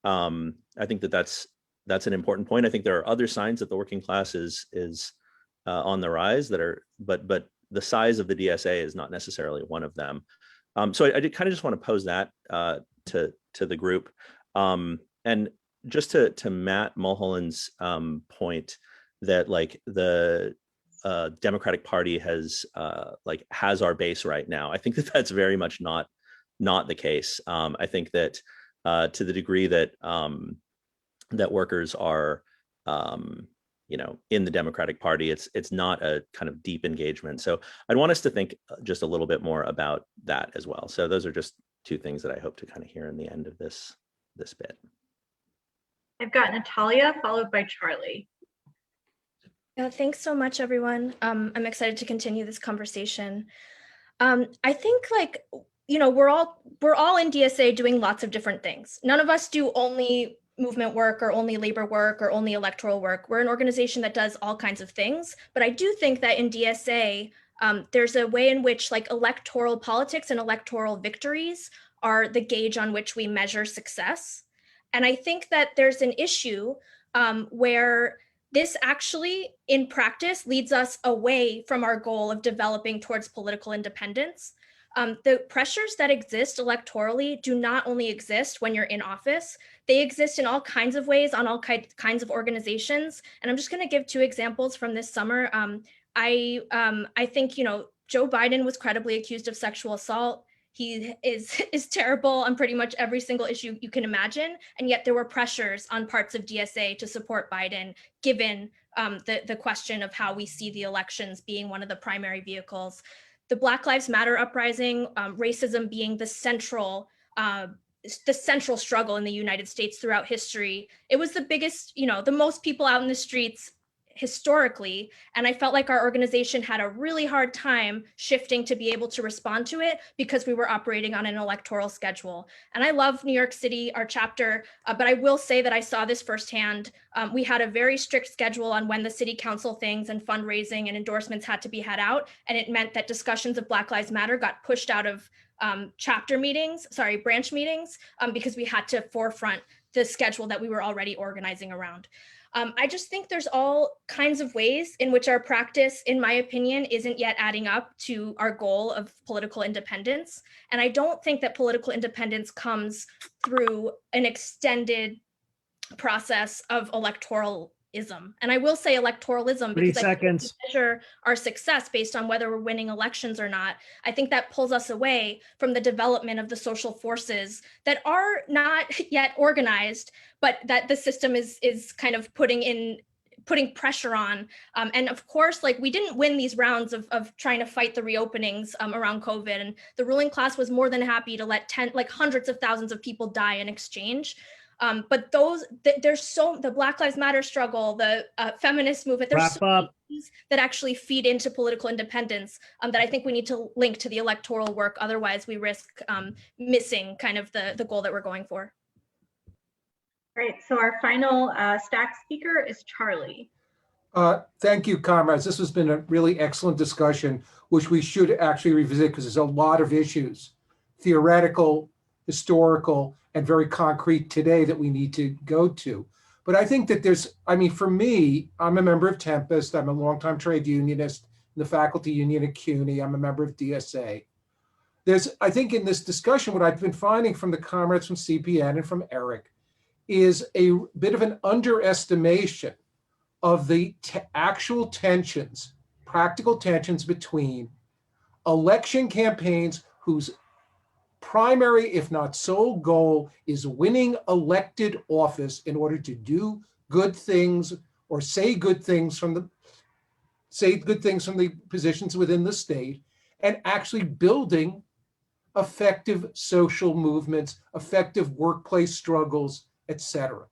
S22: I think that's an important point. I think there are other signs that the working class is on the rise but the size of the DSA is not necessarily one of them. So I kind of just want to pose that to the group. And just to Matt Mulholland's point that like the Democratic Party has our base right now. I think that that's very much not the case. I think that to the degree that that workers are in the Democratic Party, it's not a kind of deep engagement. So I'd want us to think just a little bit more about that as well. So those are just two things that I hope to kind of hear in the end of this bit.
S1: I've got Natalia, followed by Charlie.
S23: Thanks so much, everyone. I'm excited to continue this conversation. I think we're all in DSA doing lots of different things. None of us do only movement work or only labor work or only electoral work. We're an organization that does all kinds of things. But I do think that in DSA, there's a way in which like electoral politics and electoral victories are the gauge on which we measure success. And I think that there's an issue where this actually, in practice, leads us away from our goal of developing towards political independence. The pressures that exist electorally do not only exist when you're in office, they exist in all kinds of ways on all kinds of organizations. And I'm just going to give two examples from this summer. I think, you know, Joe Biden was credibly accused of sexual assault. He is terrible on pretty much every single issue you can imagine. And yet there were pressures on parts of DSA to support Biden, given the question of how we see the elections being one of the primary vehicles. The Black Lives Matter uprising, racism being the central struggle in the United States throughout history. It was the biggest, you know, the most people out in the streets historically. And I felt like our organization had a really hard time shifting to be able to respond to it because we were operating on an electoral schedule. And I love New York City, our chapter, but I will say that I saw this firsthand. We had a very strict schedule on when the city council things and fundraising and endorsements had to be had out. And it meant that discussions of Black Lives Matter got pushed out of branch meetings, because we had to forefront the schedule that we were already organizing around. I just think there's all kinds of ways in which our practice, in my opinion, isn't yet adding up to our goal of political independence. And I don't think that political independence comes through an extended process of electoralism. And I will say electoralism because I think we measure our success based on whether we're winning elections or not. I think that pulls us away from the development of the social forces that are not yet organized, but that the system is kind of putting pressure on. And of course, like we didn't win these rounds of trying to fight the reopenings around COVID. And the ruling class was more than happy to let hundreds of thousands of people die in exchange. But the Black Lives Matter struggle, the feminist movement, there's so many things that actually feed into political independence that I think we need to link to the electoral work. Otherwise, we risk missing kind of the goal that we're going for.
S1: Great. So our final stack speaker is Charlie.
S7: Thank you, comrades. This has been a really excellent discussion, which we should actually revisit because there's a lot of issues, theoretical, historical, and very concrete today that we need to go to. But I think that for me, I'm a member of Tempest. I'm a longtime trade unionist in the faculty union at CUNY. I'm a member of DSA. I think in this discussion, what I've been finding from the comrades from CPN and from Eric is a bit of an underestimation of the actual tensions, practical tensions between election campaigns whose primary, if not sole goal, is winning elected office in order to do good things or say good things from the positions within the state, and actually building effective social movements, effective workplace struggles, etc.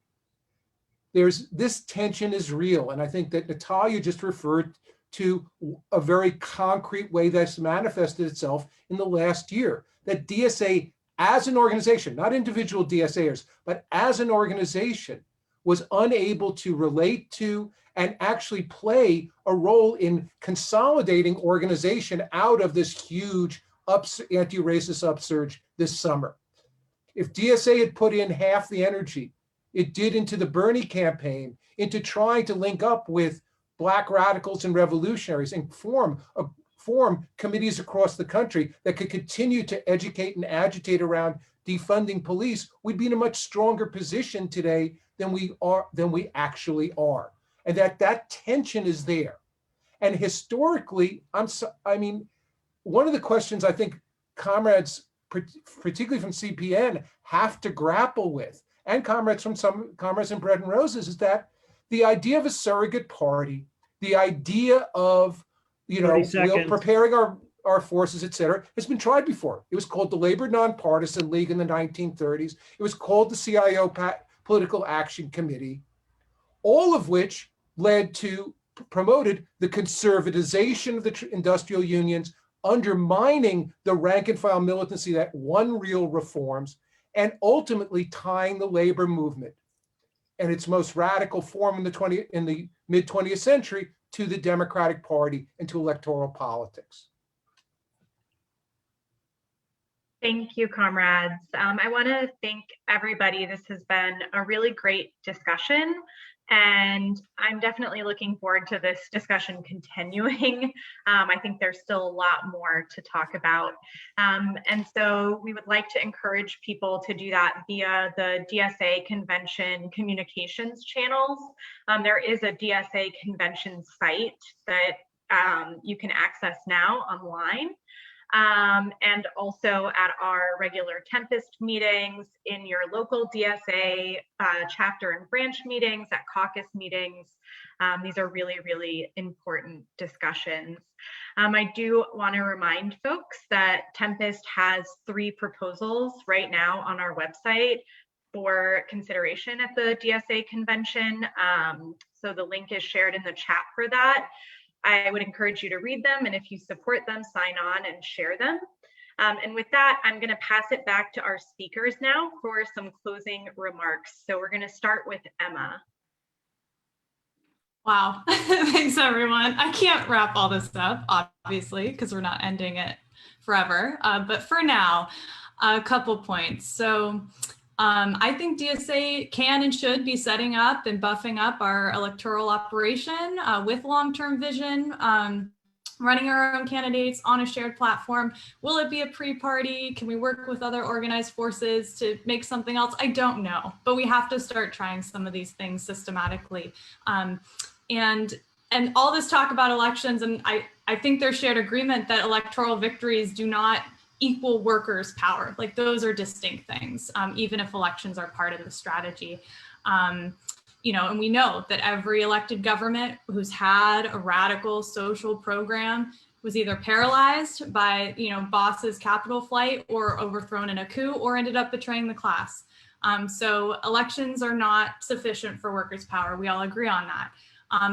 S7: This tension is real, and I think that Natalia just referred to a very concrete way that's manifested itself in the last year. That DSA as an organization, not individual DSAers, but as an organization, was unable to relate to and actually play a role in consolidating organization out of this huge anti-racist upsurge this summer. If DSA had put in half the energy it did into the Bernie campaign, into trying to link up with Black radicals and revolutionaries and form committees across the country that could continue to educate and agitate around defunding police, we'd be in a much stronger position today than we actually are. And that tension is there. And historically, one of the questions I think comrades, particularly from CPN, have to grapple with, and comrades in Bread and Roses, is that the idea of a surrogate party, the idea of preparing our forces, et cetera, has been tried before. It was called the Labor Nonpartisan League in the 1930s. It was called the CIO Political Action Committee, all of which promoted the conservatization of the industrial unions, undermining the rank and file militancy that won real reforms, and ultimately tying the labor movement and its most radical form in the mid 20th century to the Democratic Party and to electoral politics.
S1: Thank you, comrades. I want to thank everybody. This has been a really great discussion, and I'm definitely looking forward to this discussion continuing. I think there's still a lot more to talk about. And so we would like to encourage people to do that via the DSA convention communications channels. There is a DSA convention site that you can access now online. And also at our regular Tempest meetings, in your local DSA chapter and branch meetings, at caucus meetings. These are really, really important discussions. I do want to remind folks that Tempest has 3 proposals right now on our website for consideration at the DSA convention. So the link is shared in the chat for that. I would encourage you to read them, and if you support them, sign on and share them. And with that, I'm going to pass it back to our speakers now for some closing remarks. So we're going to start with Emma.
S4: Wow, thanks everyone. I can't wrap all this up, obviously, because we're not ending it forever. But for now, a couple points. So I think DSA can and should be setting up and buffing up our electoral operation with long-term vision, running our own candidates on a shared platform. Will it be a pre-party? Can we work with other organized forces to make something else? I don't know, but we have to start trying some of these things systematically. And all this talk about elections, and I think there's shared agreement that electoral victories do not equal workers' power. Like, those are distinct things, even if elections are part of the strategy. You know, and we know that every elected government who's had a radical social program was either paralyzed by, you know, bosses' capital flight, or overthrown in a coup, or ended up betraying the class. So elections are not sufficient for workers' power. We all agree on that.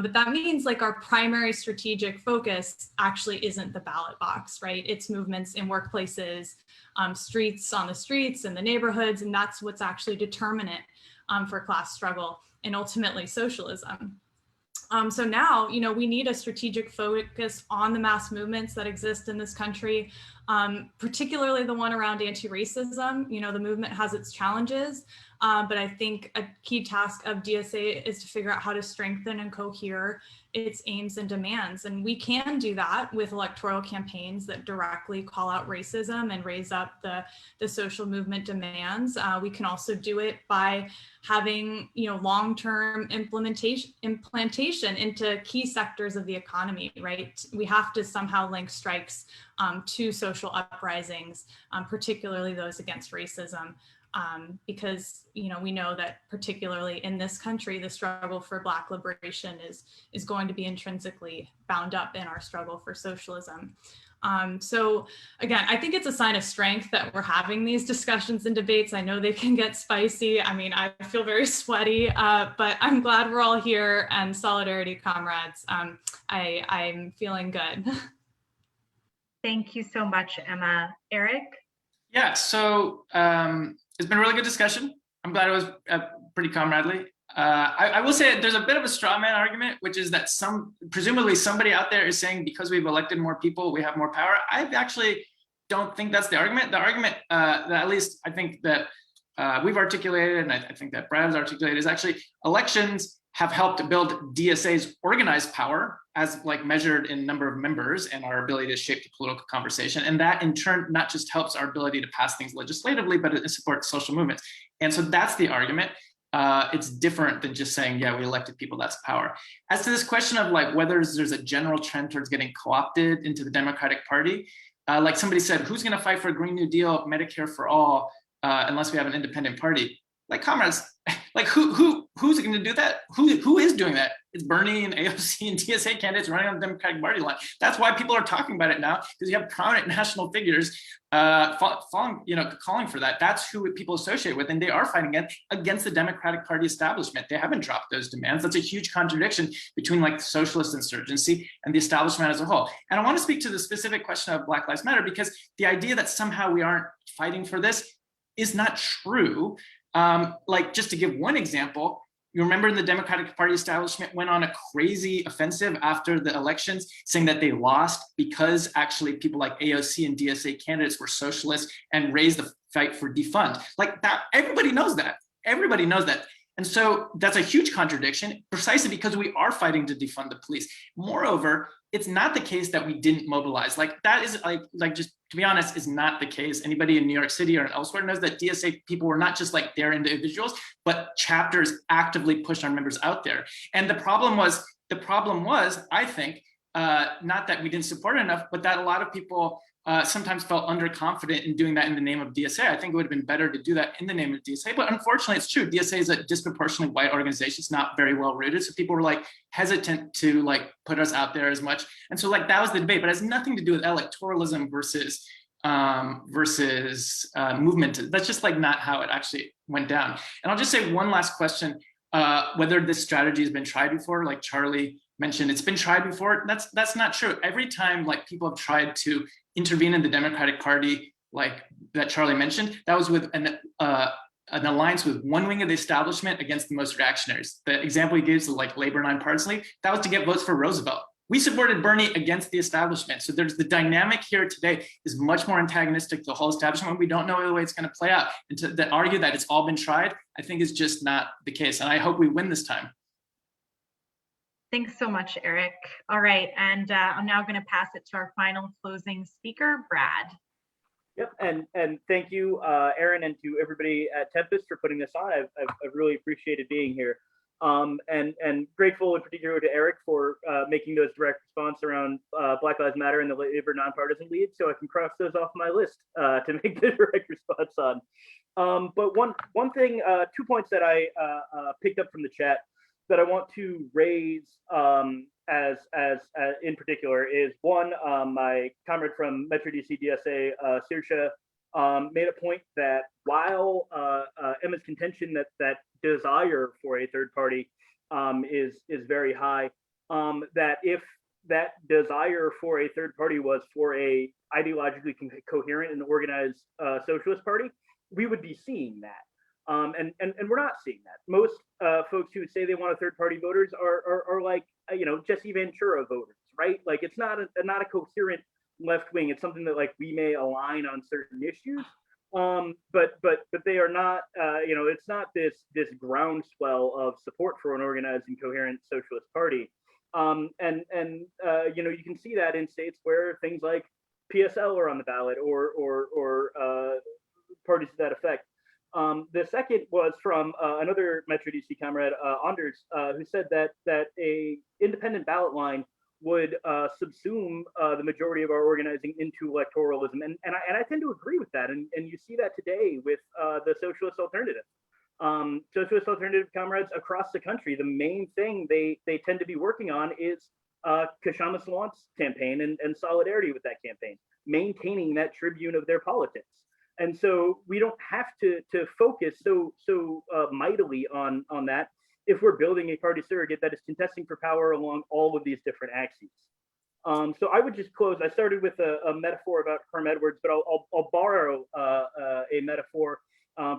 S4: But that means, like, our primary strategic focus actually isn't the ballot box, right? It's movements in workplaces, streets, on the streets, in the neighborhoods, and that's what's actually determinant for class struggle and ultimately socialism. So now, you know, we need a strategic focus on the mass movements that exist in this country, particularly the one around anti-racism. You know, the movement has its challenges, but I think a key task of DSA is to figure out how to strengthen and cohere its aims and demands. And we can do that with electoral campaigns that directly call out racism and raise up the social movement demands. We can also do it by having, you know, long-term implantation into key sectors of the economy, right? We have to somehow link strikes to social uprisings, particularly those against racism. Because, you know, we know that particularly in this country, the struggle for Black liberation is going to be intrinsically bound up in our struggle for socialism. So again, I think it's a sign of strength that we're having these discussions and debates. I know they can get spicy. I mean, I feel very sweaty, but I'm glad we're all here, and solidarity, comrades. I'm feeling good.
S1: Thank you so much, Emma. Eric?
S3: Yeah, so it's been a really good discussion. I'm glad it was pretty comradely. I will say there's a bit of a straw man argument, which is that presumably somebody out there is saying because we've elected more people, we have more power. I actually don't think that's the argument. The argument that at least I think that we've articulated, and I think that Brad's articulated, is actually elections have helped build DSA's organized power, as like measured in number of members and our ability to shape the political conversation. And that in turn not just helps our ability to pass things legislatively, but it supports social movements. And so that's the argument. It's different than just saying, yeah, we elected people, that's power. As to this question of like whether there's a general trend towards getting co-opted into the Democratic Party, like somebody said, who's gonna fight for a Green New Deal, Medicare for all, unless we have an independent party? Like, comrades, like who's going to do that? Who is doing that? It's Bernie and AOC and DSA candidates running on the Democratic Party line. That's why people are talking about it now, because you have prominent national figures calling for that. That's who people associate with, and they are fighting against the Democratic Party establishment. They haven't dropped those demands. That's a huge contradiction between like the socialist insurgency and the establishment as a whole. And I want to speak to the specific question of Black Lives Matter, because the idea that somehow we aren't fighting for this is not true. Like, just to give one example, You remember the Democratic Party establishment went on a crazy offensive after the elections, saying that they lost because actually people like AOC and DSA candidates were socialists and raised the fight for defund. Like that, everybody knows that. Everybody knows that. And so that's a huge contradiction, precisely because we are fighting to defund the police. Moreover, it's not the case that we didn't mobilize. Like that is like just to be honest, is not the case. Anybody in New York City or elsewhere knows that DSA people were not just like their individuals, but chapters actively pushed our members out there. And the problem was, I think, not that we didn't support it enough, but that a lot of people sometimes felt underconfident in doing that in the name of DSA. I think it would have been better to do that in the name of DSA, but unfortunately it's true. DSA is a disproportionately white organization. It's not very well rooted. So people were like hesitant to like put us out there as much. And so like that was the debate, but it has nothing to do with electoralism versus movement. That's just like not how it actually went down. And I'll just say one last question, whether this strategy has been tried before, like Charlie mentioned, it's been tried before. That's not true. Every time like people have tried to intervene in the Democratic Party, like that Charlie mentioned, that was with an alliance with one wing of the establishment against the most reactionaries. The example he gives of like labor nonpartisanly, that was to get votes for Roosevelt. We supported Bernie against the establishment. So there's the dynamic here today is much more antagonistic to the whole establishment. We don't know the way it's going to play out. And to argue that it's all been tried, I think is just not the case. And I hope we win this time.
S1: Thanks so much, Eric. All right, and I'm now going to pass it to our final closing speaker, Brad.
S2: Yep, and thank you, Aaron, and to everybody at Tempest for putting this on. I've really appreciated being here, and grateful in particular to Eric for making those direct response around Black Lives Matter and the labor nonpartisan lead, so I can cross those off my list to make the direct response on. But one thing, 2 points that I picked up from the chat that I want to raise as in particular is one, my comrade from Metro DC DSA, Saoirse, made a point that while Emma's contention that desire for a third party is very high, that if that desire for a third party was for a ideologically coherent and organized socialist party, we would be seeing that. And we're not seeing that. Most folks who would say they want a third party voters are like, Jesse Ventura voters, right? Like it's not a coherent left wing. It's something that like we may align on certain issues, but they are not. It's not this groundswell of support for an organized and coherent socialist party. You can see that in states where things like PSL are on the ballot or parties to that effect. The second was from another Metro DC comrade, Anders, who said that a independent ballot line would subsume the majority of our organizing into electoralism, and I tend to agree with that, and you see that today with the Socialist Alternative. Socialist Alternative comrades across the country, the main thing they tend to be working on is Kshama Sawant's campaign and solidarity with that campaign, maintaining that tribune of their politics. And so we don't have to focus so mightily on that if we're building a party surrogate that is contesting for power along all of these different axes. So I would just close. I started with a metaphor about Herm Edwards, but I'll borrow a metaphor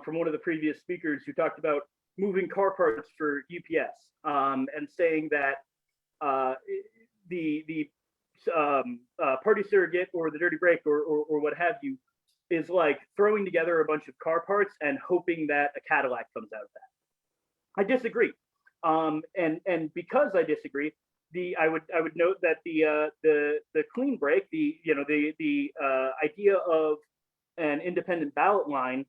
S2: from one of the previous speakers who talked about moving car parts for UPS and saying that the party surrogate or the dirty break or what have you is like throwing together a bunch of car parts and hoping that a Cadillac comes out of that. I disagree, and because I disagree, I would note that the clean break, the idea of an independent ballot line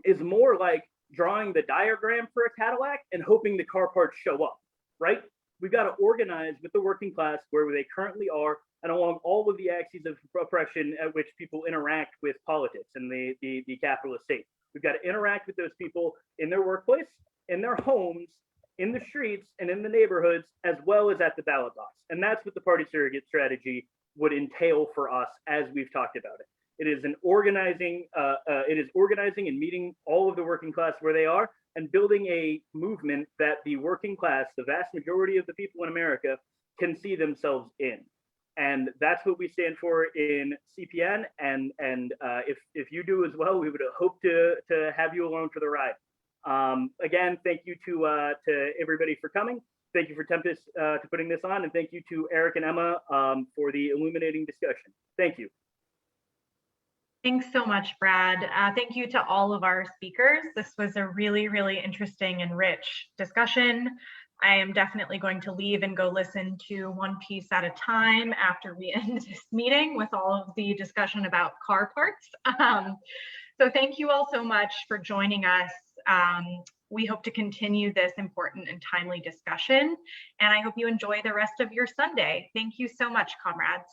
S2: is more like drawing the diagram for a Cadillac and hoping the car parts show up, right? We've got to organize with the working class where they currently are and along all of the axes of oppression at which people interact with politics and the capitalist state. We've got to interact with those people in their workplace, in their homes, in the streets, and in the neighborhoods, as well as at the ballot box. And that's what the party surrogate strategy would entail for us as we've talked about it. It is organizing and meeting all of the working class where they are and building a movement that the working class, the vast majority of the people in America, can see themselves in. And that's what we stand for in CPN. And if you do as well, we would hope to have you along for the ride. again, thank you to everybody for coming. Thank you for Tempest to putting this on, and thank you to Eric and Emma for the illuminating discussion. Thank you.
S1: Thanks so much, Brad. Thank you to all of our speakers. This was a really, really interesting and rich discussion. I am definitely going to leave and go listen to one piece at a time after we end this meeting with all of the discussion about car parts. So thank you all so much for joining us. We hope to continue this important and timely discussion, and I hope you enjoy the rest of your Sunday. Thank you so much, comrades.